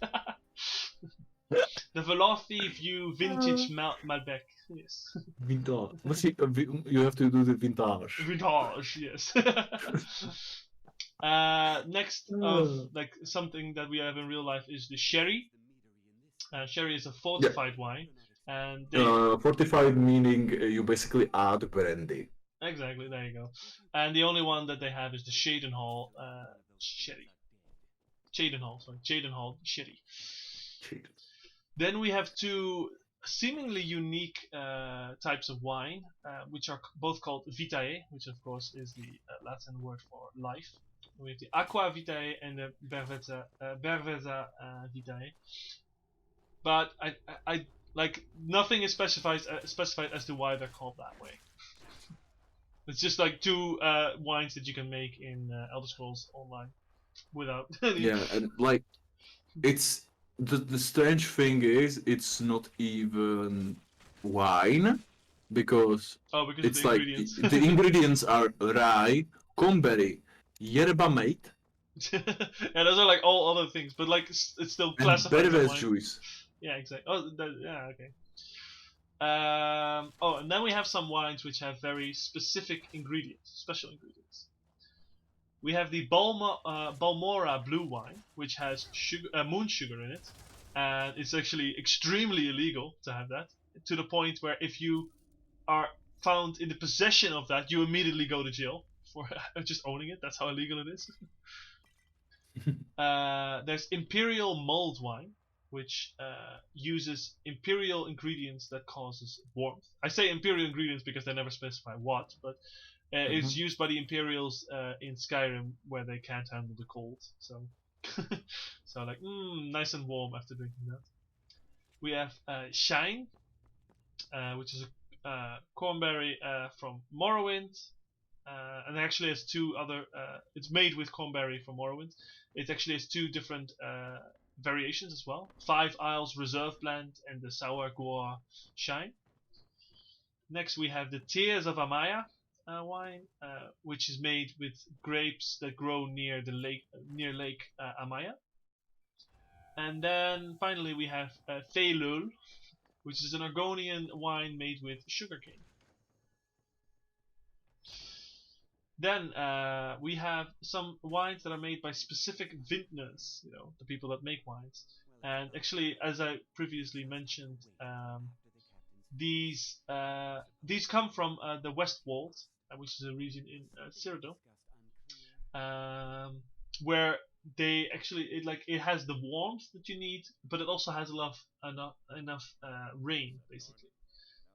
The Velofiviu Vintage Malbec. Yes. Vintage. You have to do the vintage. Vintage, yes. Next of like something that we have in real life is the sherry. Sherry is a fortified wine, and they fortified meaning you basically add brandy. exactly there you go. And the only one that they have is the Shadenhall sherry. Shadenhall sherry. Then we have two seemingly unique types of wine, which are both called vitae, which of course is the Latin word for life. We have the aqua vitae and the beverages vitae. But I like nothing is specified as to why they're called that way. It's just like two wines that you can make in Elder Scrolls Online without. Yeah, and like it's the strange thing is it's not even wine because because it's of the like ingredients. the ingredients are rye, cranberry, yerba mate, Yeah, those are like all other things, but like it's still and classified as berries wine. juice. Yeah, exactly. Yeah, okay. And then we have some wines which have very specific ingredients, special ingredients. We have the Balmora blue wine, which has moon sugar in it, and it's actually extremely illegal to have that, to the point where if you are found in the possession of that, you immediately go to jail for just owning it. That's how illegal it is. There's Imperial mulled wine, which uses imperial ingredients that causes warmth. I say imperial ingredients because they never specify what, but it's used by the Imperials in Skyrim where they can't handle the cold. So, so like, nice and warm after drinking that. We have Shine, which is a cornberry from Morrowind, and it actually has two other. It's made with cornberry from Morrowind. It actually has two different variations as well: Five Isles Reserve Blend and the Sour Goa Shine. Next, we have the Tears of Amaya wine, which is made with grapes that grow near Lake Amaya. And then finally, we have Theilul, which is an Argonian wine made with sugarcane. Then we have some wines that are made by specific vintners, the people that make wines. And actually, as I previously mentioned, these come from the Westwold, which is a region in Cyrodiil, where they actually it has the warmth that you need, but it also has enough rain, basically.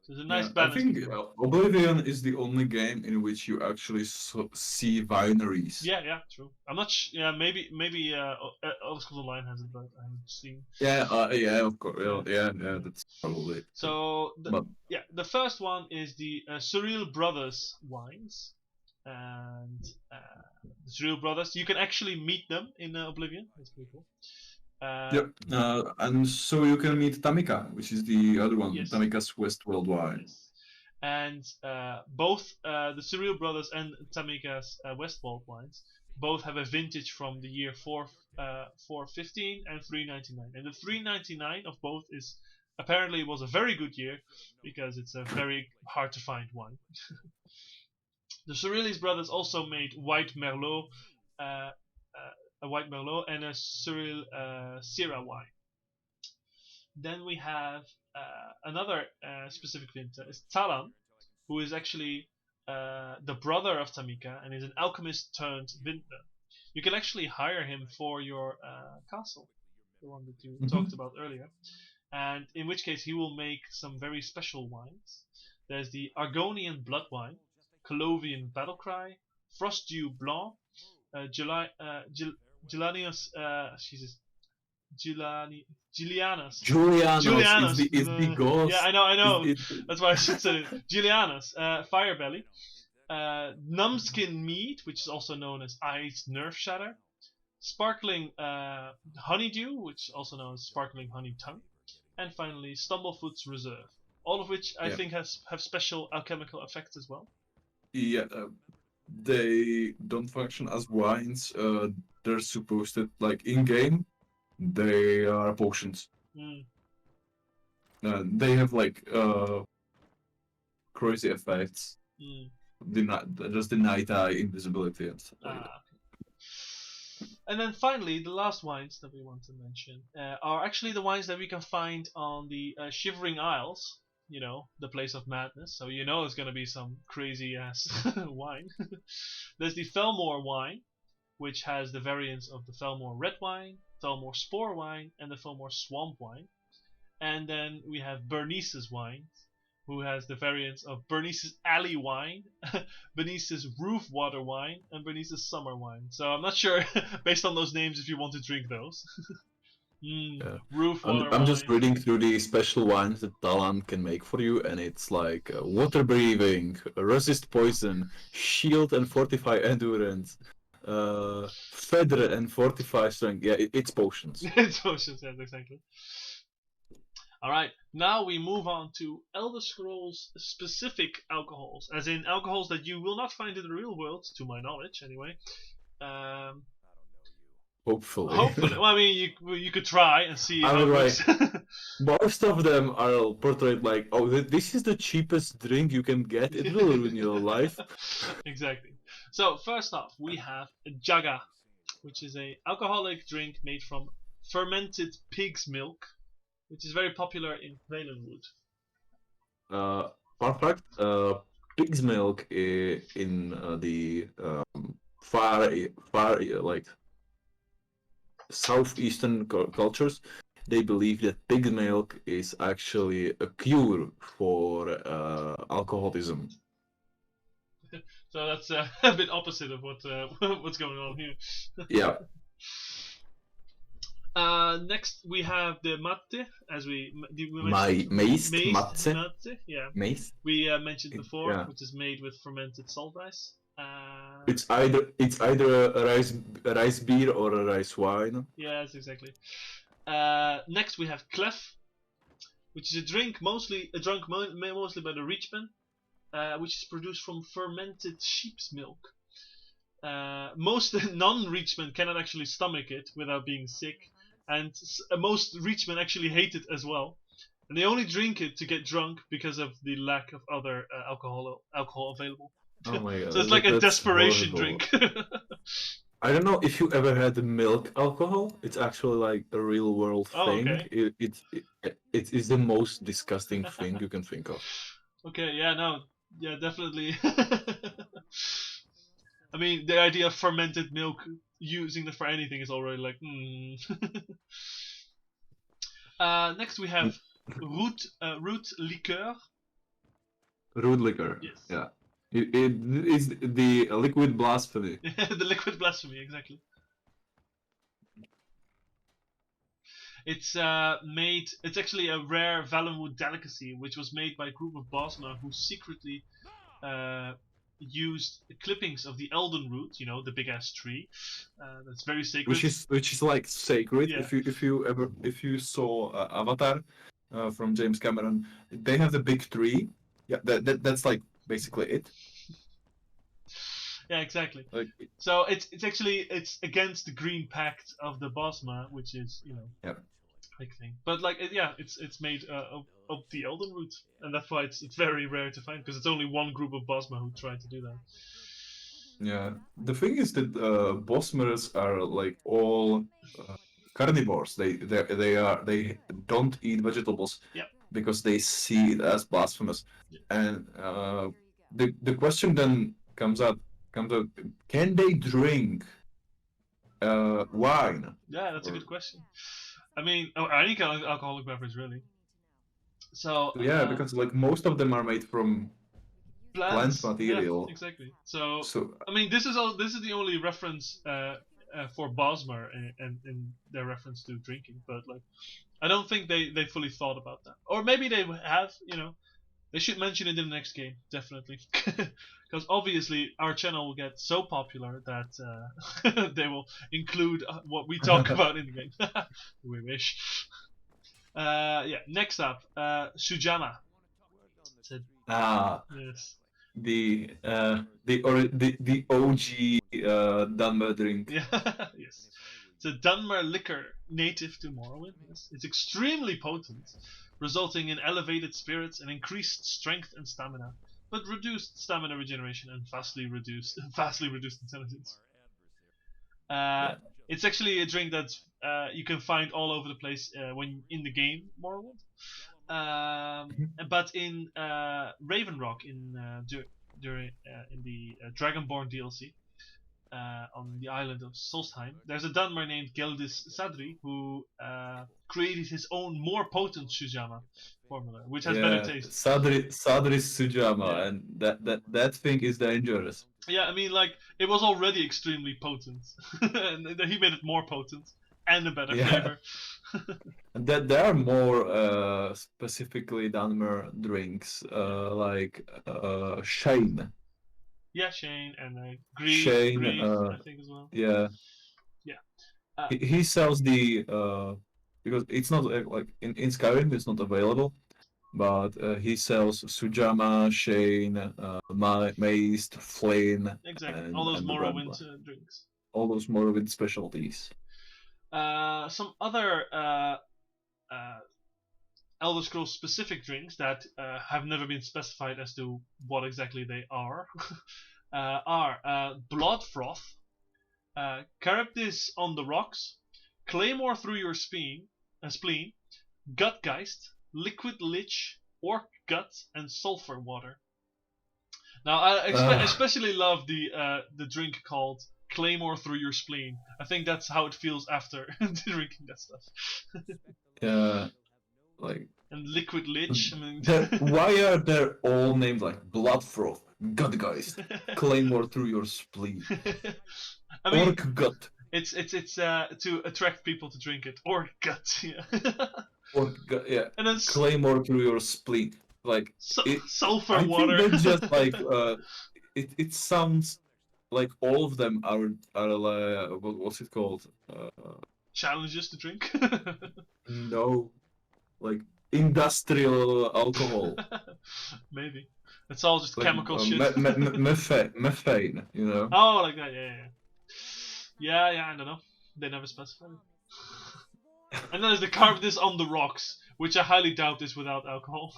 So there's a nice balance. I think Oblivion is the only game in which you actually see wineries. Yeah, true. I'm not. Maybe Elder Scrolls Online has it, but I haven't seen. Yeah, of course. Yeah, that's probably. So the first one is the Surreal Brothers wines, and the Surreal Brothers. You can actually meet them in Oblivion. That's pretty cool. Yep, and so you can meet Tamika, which is the other one, yes. Tamika's Westworld wine. Yes. And both the Surreal Brothers and Tamika's Westworld wines both have a vintage from the year 415 and 399. And the 399 of both apparently was a very good year because it's a very hard to find wine. The Surrealis brothers also made White Merlot. A White Merlot and a Surreal Syrah wine. Then we have another specific vintner, is Talan, who is actually the brother of Tamika and is an alchemist turned vintner. You can actually hire him for your castle, the one that you talked about earlier, and in which case he will make some very special wines. There's the Argonian Blood Wine, Colovian Battlecry, Frostdew Blanc, Julianus is the ghost. Yeah, I know. That's why I should say it. Julianus, Firebelly, Numbskin Mead, which is also known as Ice Nerve Shatter, Sparkling Honeydew, which is also known as Sparkling Honey Tongue, and finally Stumblefoot's Reserve. All of which I think have special alchemical effects as well. Yeah, they don't function as wines. They're supposed to, like, in game, they are potions. They have like crazy effects. Just the night eye invisibility and stuff like that. And then finally, the last wines that we want to mention are actually the wines that we can find on the Shivering Isles. You know, the place of madness. So you know it's gonna be some crazy ass wine. There's the Felmore wine, which has the variants of the Felmore red wine, Felmore spore wine, and the Felmore swamp wine. And then we have Bernice's wine, who has the variants of Bernice's alley wine, Bernice's roof water wine, and Bernice's summer wine. So I'm not sure, based on those names, if you want to drink those. Roof water I'm wine. just reading through the special wines that Talan can make for you, and it's like water breathing, resist poison, shield and fortify endurance, feather and fortify strength. Yeah, it's potions. It's potions, yes, exactly. Alright, now we move on to Elder Scrolls specific alcohols, as in alcohols that you will not find in the real world, to my knowledge anyway. Hopefully. Well, I mean, you could try and see I how it mean, works. Most of them are portrayed like, oh, this is the cheapest drink you can get. It will ruin your life. Exactly. So first off, we have Jaga, which is a alcoholic drink made from fermented pig's milk, which is very popular in Valenwood. Fun fact: pig's milk in the far like southeastern cultures, they believe that pig milk is actually a cure for alcoholism. So that's a bit opposite of what what's going on here. Yeah. Next we have the mate, as we Mace, yeah. Mace. We mentioned before, Yeah. which is made with fermented salt rice. It's either a rice beer or a rice wine. Yes, exactly. Next we have Clef, which is a drink mostly by the Reachmen, which is produced from fermented sheep's milk. Most non-Reachmen cannot actually stomach it without being sick, and most Reachmen actually hate it as well. And they only drink it to get drunk because of the lack of other alcohol available. Oh my god! So it's like a that's desperation horrible. drink. I don't know if you ever had milk alcohol. It's actually like a real world Oh, thing. okay. It is the most disgusting thing you can think of. Okay, yeah, definitely. I mean, the idea of fermented milk, using it for anything is already like, Next we have root liqueur. Root liquor. Yes. Yeah. It is the liquid blasphemy. The liquid blasphemy, exactly. It's It's actually a rare Valenwood delicacy, which was made by a group of Bosmer who secretly used clippings of the Elden root, you know, the big ass tree. That's very sacred. Which is like sacred. Yeah. If you saw Avatar from James Cameron, they have the big tree. Yeah, that's like basically it. Yeah, exactly. Like, so it's against the Green Pact of the Bosma, which is, you know, yeah, big thing. But like it's made of the Elden root, and that's why it's very rare to find, because it's only one group of Bosma who tried to do that. Yeah, the thing is that Bosmers are like all carnivores. They don't eat vegetables. Yeah. Because they see it as blasphemous. Yeah. And the question then comes up, can they drink wine? Yeah, that's a good question. I mean, any kind of alcoholic beverage, really. So yeah, because like most of them are made from plant material. Yeah, exactly. So I mean, this is the only reference for Bosmer in their reference to drinking, but like, I don't think they fully thought about that, or maybe they have. You know, they should mention it in the next game, definitely, because obviously our channel will get so popular that they will include what we talk about in the game. We wish. Yeah. Next up, Sujama. Yes. The OG Dunmer drink. Yeah. Yes. It's a Dunmer liquor native to Morrowind. Yes. It's extremely potent, resulting in elevated spirits and increased strength and stamina, but reduced stamina regeneration and vastly reduced intelligence. It's actually a drink that's you can find all over the place when in the game Morrowind. But in Raven Rock during in the Dragonborn DLC on the island of Solstheim, there's a Dunmer named Geldis Sadri who created his own more potent Shujama formula, which has better taste. Sadri Sujama, and that thing is dangerous. Yeah, I mean, like, it was already extremely potent, and he made it more potent and a better flavor. And that there are more specifically Dunmer drinks, like Shane. Yeah, Shane and Grief, I think as well. Yeah. Yeah. He sells the because it's not like in Skyrim it's not available, but he sells Sujama, Shane, Maest, Flame. Exactly. All those Morrowind drinks. All those Morrowind specialties. Some other Elder Scrolls specific drinks that have never been specified as to what exactly they are Blood Froth, Charybdis on the Rocks, Claymore through your spleen, Gutgeist, Liquid Lich, Orc Gut, and Sulfur Water. Now, I especially love the drink called Claymore through your spleen. I think that's how it feels after drinking that stuff. Yeah, like. And Liquid Lich. I mean, why are they all named like Blood Froth, Gutgeist, Claymore through your spleen, I mean, Orc Gut? It's to attract people to drink it. Orc Gut, yeah. Orc Gut, yeah. And then Claymore through your spleen, like sulfur water. I think that's just like it sounds like all of them are like what's it called? Challenges to drink. No, like industrial alcohol. Maybe it's all just like, chemical shit. Methane, you know. Oh, like that, yeah. I don't know. They never specified. And then there's the Charybdis on the Rocks, which I highly doubt is without alcohol.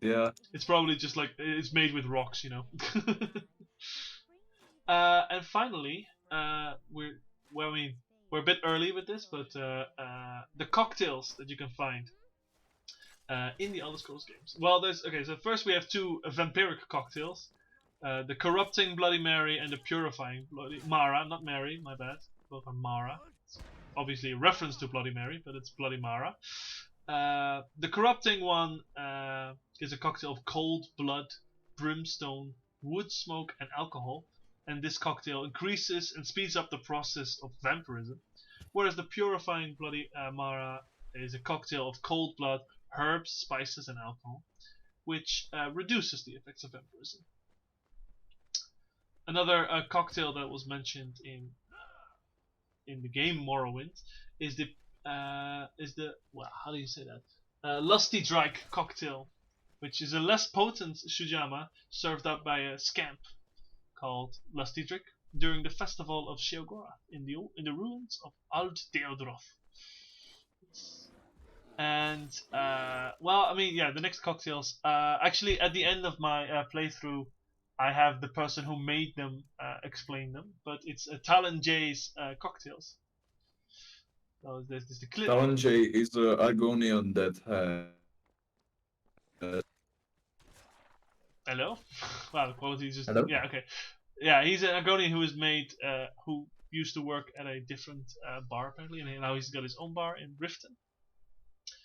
Yeah. It's probably just like it's made with rocks, you know. And finally, we're a bit early with this, but the cocktails that you can find in the Elder Scrolls games. Well, so first we have two vampiric cocktails. The Corrupting Bloody Mary and the Purifying Bloody Mara, not Mary, my bad. Both are Mara. It's obviously a reference to Bloody Mary, but it's Bloody Mara. The Corrupting one is a cocktail of cold blood, brimstone, wood smoke, and alcohol. And this cocktail increases and speeds up the process of vampirism, whereas the Purifying Bloody Mara is a cocktail of cold blood, herbs, spices, and alcohol, which reduces the effects of vampirism. Another cocktail that was mentioned in the game Morrowind is the well, how do you say that? Lusty Drake cocktail, which is a less potent Shujama served up by a scamp called Lusty Drake during the festival of Sheogora in the ruins of Ald Deodroth. And well, I mean, yeah, the next cocktails. Actually, at the end of my playthrough, I have the person who made them explain them, but it's Talon J's cocktails. So there's the clip. Talon J is the Argonian that Hello? Wow, the quality is just... Hello? Yeah, okay. Yeah, he's an Argonian who who used to work at a different bar, apparently, and now he's got his own bar in Riften.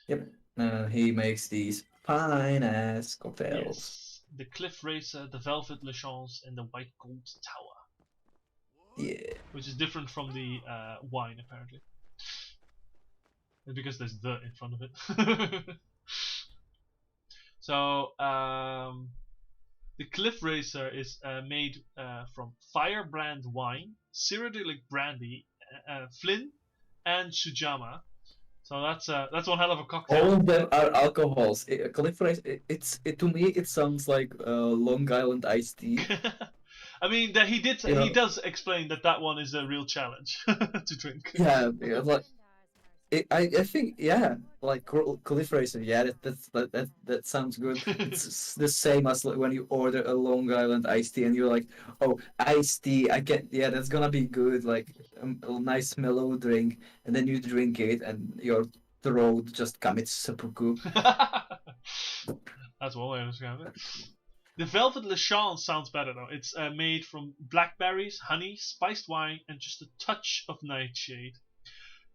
Yep, he makes these fine-ass cocktails. Yes. The Cliff Racer, the Velvet Le Chance, and the White Gold Tower. Yeah. Which is different from the wine, apparently. And because there's the in front of it. So, the Cliff Racer is made from Firebrand wine, Cyrodiilic brandy, Flynn, and Shujama. So that's one hell of a cocktail. All of them are alcohols. Cliff Racer, to me it sounds like Long Island iced tea. I mean, that he does explain that one is a real challenge to drink. Yeah, like I think like proliferation. Yeah, that sounds good. It's the same as like when you order a Long Island iced tea and you're like, oh, iced tea. I get that's gonna be good. Like a nice mellow drink, and then you drink it and your throat just commits seppuku. That's one way to describe it. The Velvet Le Chance sounds better though. It's made from blackberries, honey, spiced wine, and just a touch of nightshade.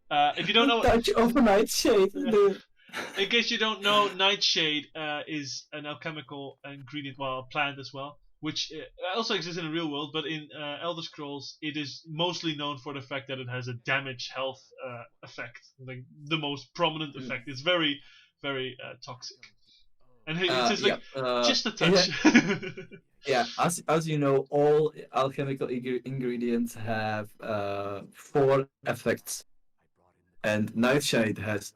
If you don't know, touch of nightshade. In case you don't know, nightshade is an alchemical ingredient, well, a plant as well, which also exists in the real world. But in Elder Scrolls, it is mostly known for the fact that it has a damage health effect, like the most prominent effect. It's very, very toxic. And it's just like just a touch. Yeah, as you know, all alchemical ingredients have 4 effects, and Nightshade has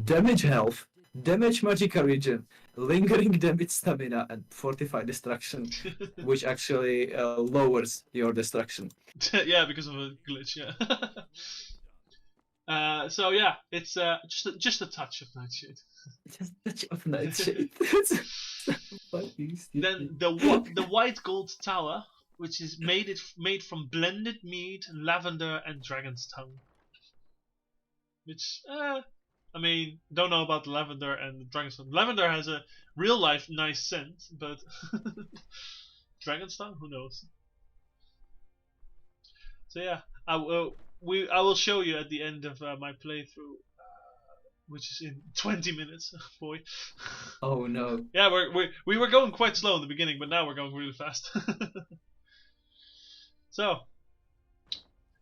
damage health, damage magica region, lingering damage stamina, and fortify destruction, which actually lowers your destruction. Yeah, because of a glitch. Yeah. So yeah, it's just a touch of Nightshade. Just a touch of Nightshade. Then the White Gold Tower, which is made from blended mead, lavender, and dragon's tongue. Which I mean, don't know about the lavender and the dragon's tongue. Lavender has a real life nice scent, but dragon's tongue, who knows? So yeah, I will show you at the end of my playthrough, which is in 20 minutes. Boy. Oh no. Yeah, we were going quite slow in the beginning, but now we're going really fast. So,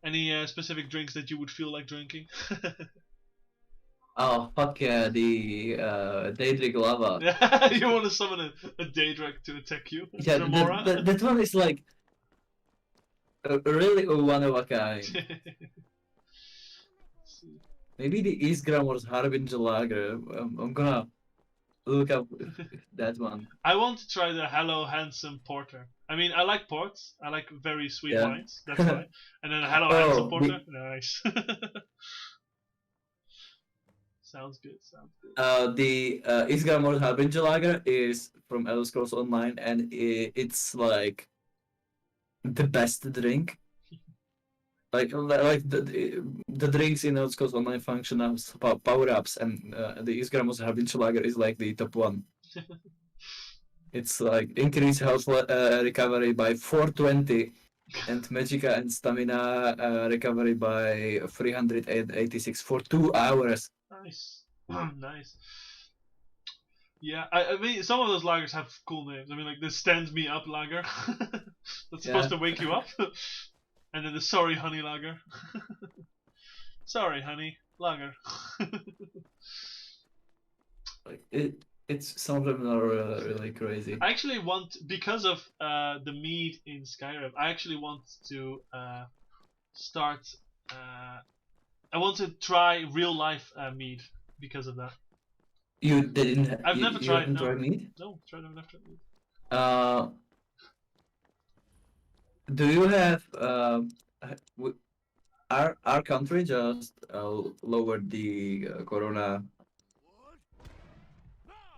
any specific drinks that you would feel like drinking? Oh fuck yeah, the Daedric lava. You want to summon a Daedric to attack you? Yeah, that one is like really one of a kind. Maybe the East Gramor's Harbinger Lager. I'm gonna look up that one. I want to try the Hello Handsome Porter. I mean, I like ports. I like very sweet wines. That's why. And then Hello Handsome Porter. Nice. Sounds good. The East Gramor's Harbinger Lager is from Elder Scrolls Online, and it's like the best drink. Like the drinks in Elder Scrolls Online function as power ups, and the East Gramor's Harbinger Lager is like the top one. It's like increase health recovery by 420, and magica and stamina recovery by 386 for 2 hours. Nice. Nice. Yeah, I mean, some of those lagers have cool names. I mean, like the Stand Me Up lager. That's supposed to wake you up. And then the Sorry Honey lager. Sorry Honey lager. Like it's some of them are really crazy. I actually want, because of the mead in Skyrim, I actually want to start. I want to try real life mead because of that. You didn't. I've never tried. No. Tried mead? No, I've never tried mead. Do you have our country just lowered the corona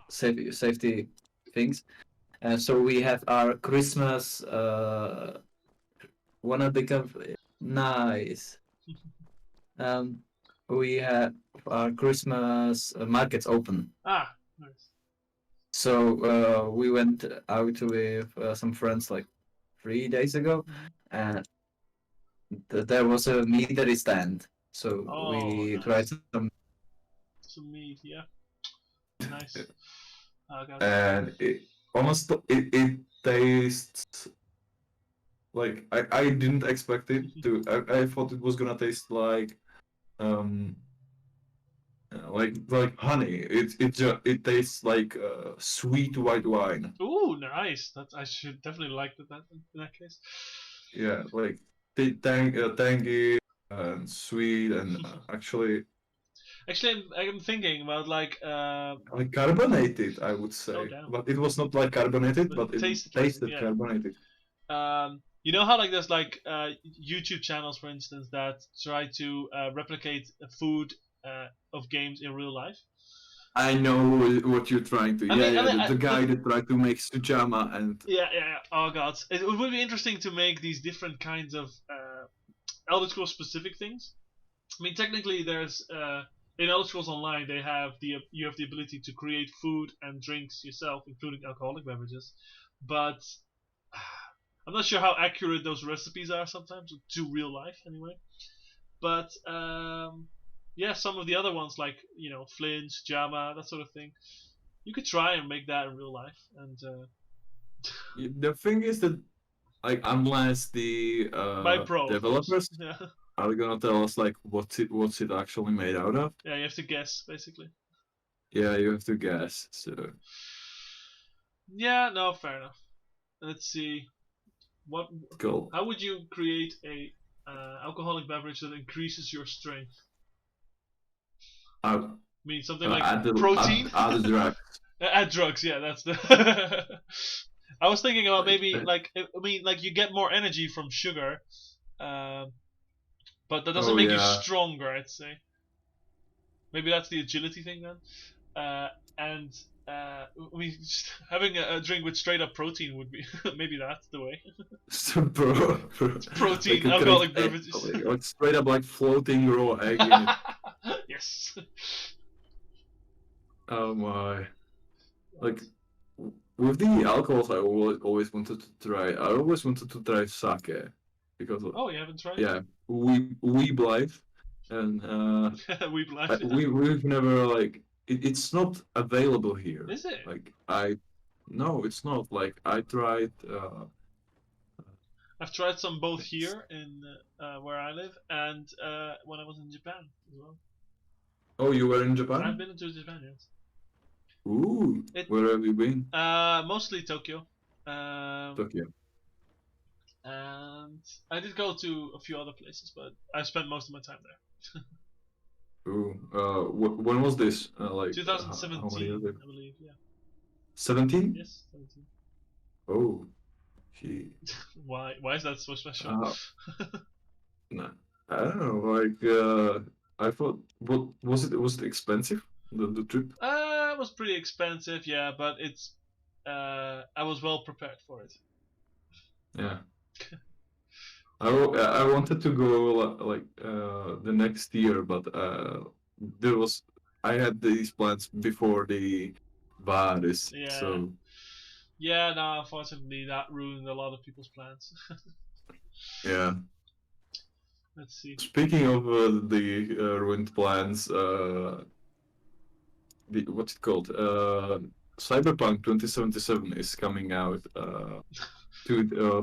safety things, and so we have our Christmas wanna become nice. We have our Christmas markets open. Ah, nice. So we went out with some friends like 3 days ago, and there was a meadery stand. So we nice. tried some mead, yeah. Nice. And honestly, it tastes like I didn't expect it to. I thought it was gonna taste like honey. It tastes like sweet white wine. Ooh, nice. I should definitely like that in that case. Yeah, like tangy and sweet, and actually I'm thinking about like carbonated, I would say. Oh, damn. But it was not like carbonated, but it tasted yeah. carbonated. You know how like there's like YouTube channels, for instance, that try to replicate food of games in real life. I know what you're trying to. The guy that tried to make Sujama and. Yeah. Oh god, it would be interesting to make these different kinds of Elder Scrolls specific things. I mean, technically, there's in Elder Scrolls Online, you have the ability to create food and drinks yourself, including alcoholic beverages. But I'm not sure how accurate those recipes are sometimes to real life, anyway. But some of the other ones like Flint, Jama, that sort of thing, you could try and make that in real life. And the thing is that, like, unless the by pro developers are gonna tell us like what's it actually made out of. Yeah, you have to guess basically. Yeah, you have to guess. So. Yeah, no, fair enough. Let's see. Cool. How would you create a alcoholic beverage that increases your strength? I mean something like protein. Add drugs. Add drugs. Yeah, that's the. I was thinking about maybe like you get more energy from sugar, but that doesn't make you stronger. I'd say. Maybe that's the agility thing then, and. Just having a drink with straight up protein would be maybe that's the way. Protein, like alcoholic beverages. Like straight up like floating raw egg in it. Yes. Oh my! Like with the alcohols, I always wanted to try. I always wanted to try sake because. Oh, you haven't tried? Yeah, we Blythe, and we Blythe. We've never like. It's not available here. Is it? Like no, it's not. Like I tried. I've tried some both here in where I live and when I was in Japan as well. Oh, you were in Japan? I've been to Japan, yes. Ooh. Where have you been? Mostly Tokyo. Tokyo. And I did go to a few other places, but I spent most of my time there. Ooh, when was this? Like 2017, I believe. Yeah. 17? Yes, 17. Oh, gee. Why is that so special? No, I don't know. Like, I thought, was it expensive? The trip? It was pretty expensive, yeah, but it's. I was well prepared for it. Yeah. I wanted to go like the next year, but I had these plans before the virus. Yeah. So. Yeah, no, unfortunately that ruined a lot of people's plans. Yeah. Let's see. Speaking of the ruined plans, what's it called? Cyberpunk 2077 is coming out.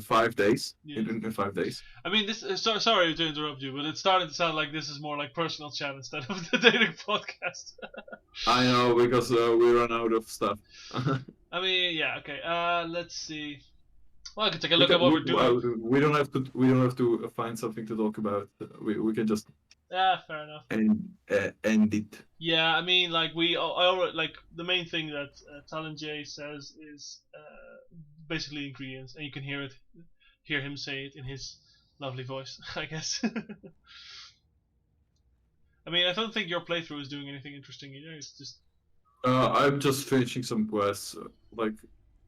5 days. Yeah. In 5 days. I mean, this. Sorry to interrupt you, but it's starting to sound like this is more like personal chat instead of the Daedric podcast. I know because we run out of stuff. I mean, yeah, okay. Let's see. Well, I can take a look at what we're doing. We don't have to find something to talk about. We can just. Yeah, fair enough. And end it. Yeah, I mean, like I already like the main thing that Talon J says is basically ingredients, and you can hear him say it in his lovely voice, I guess. I mean, I don't think your playthrough is doing anything interesting either. It's just. I'm just finishing some quests. Like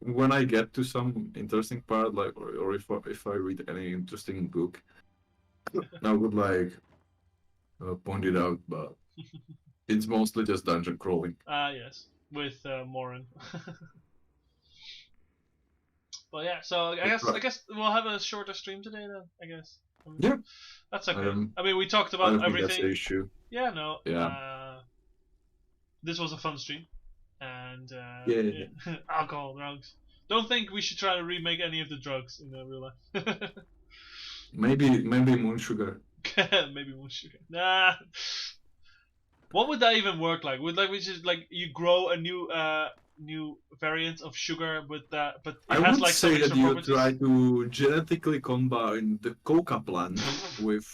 when I get to some interesting part, like or if I read any interesting book, I would like point it out, but it's mostly just dungeon crawling. Yes, with Morin. But yeah, so I guess we'll have a shorter stream today then. I guess. Yeah. That's okay. I mean, we talked about everything. That's the issue. Yeah, no. Yeah. This was a fun stream, and yeah. Alcohol, drugs. Don't think we should try to remake any of the drugs in real life. Maybe moon sugar. Maybe moon sugar. Nah. What would that even work like? Would we just like you grow a new variant of sugar with that, but it has like some extra properties? I would say that you try to genetically combine the coca plant with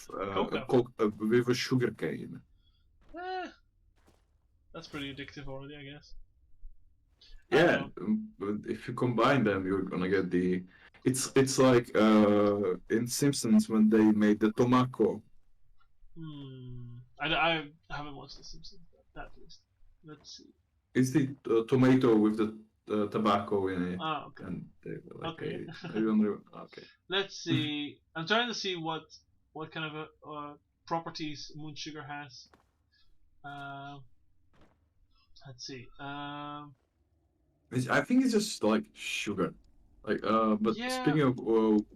a sugar cane. That's pretty addictive already, I guess. Yeah, but if you combine them, you're gonna get the. It's like in Simpsons when they made the tomaco. I haven't watched The Simpsons. That least. Let's see. It's the tomato with the tobacco in it. Ah, okay. And they were like, Okay. okay. Let's see. I'm trying to see what kind of properties moon sugar has. Let's see. I think it's just like sugar. Like, but Yeah. speaking of,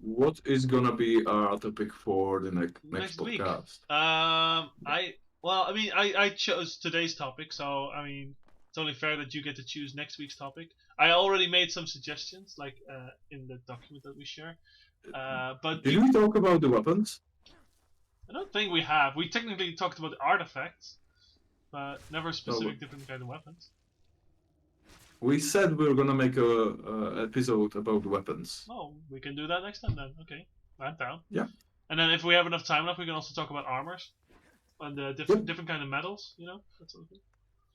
what is gonna be our topic for the next week. podcast? I chose today's topic, so I mean, it's only fair that you get to choose next week's topic. I already made some suggestions, like in the document that we share. But Did we talk about the weapons? I don't think we have. We technically talked about artifacts, but never specific different kind of weapons. We said we were gonna make a episode about weapons. Oh, we can do that next time then. Okay, I'm down. Yeah. And then if we have enough time left, we can also talk about armors and the different kind of metals. You know, that sort of thing.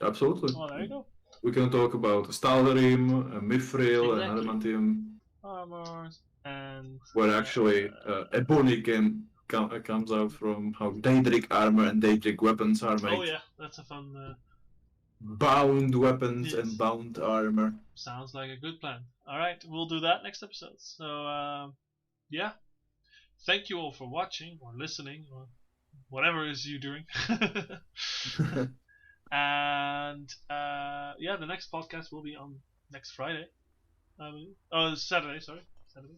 Absolutely. Oh, there you go. We can talk about Staldarim, Mithril, and Exactly. Adamantium. Armors and. Where actually Ebony comes out from how Daedric armor and Daedric weapons are made. Oh yeah, that's a fun. Bound weapons Yes. and bound armor. Sounds like a good plan. All right, we'll do that next episode. So yeah, thank you all for watching or listening or whatever it is you're doing. And yeah, the next podcast will be on next Friday. Saturday. Sorry, Saturday.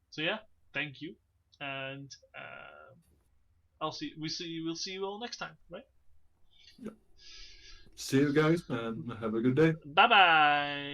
So yeah, thank you, and we'll see you all next time, right? See you guys and have a good day. Bye bye.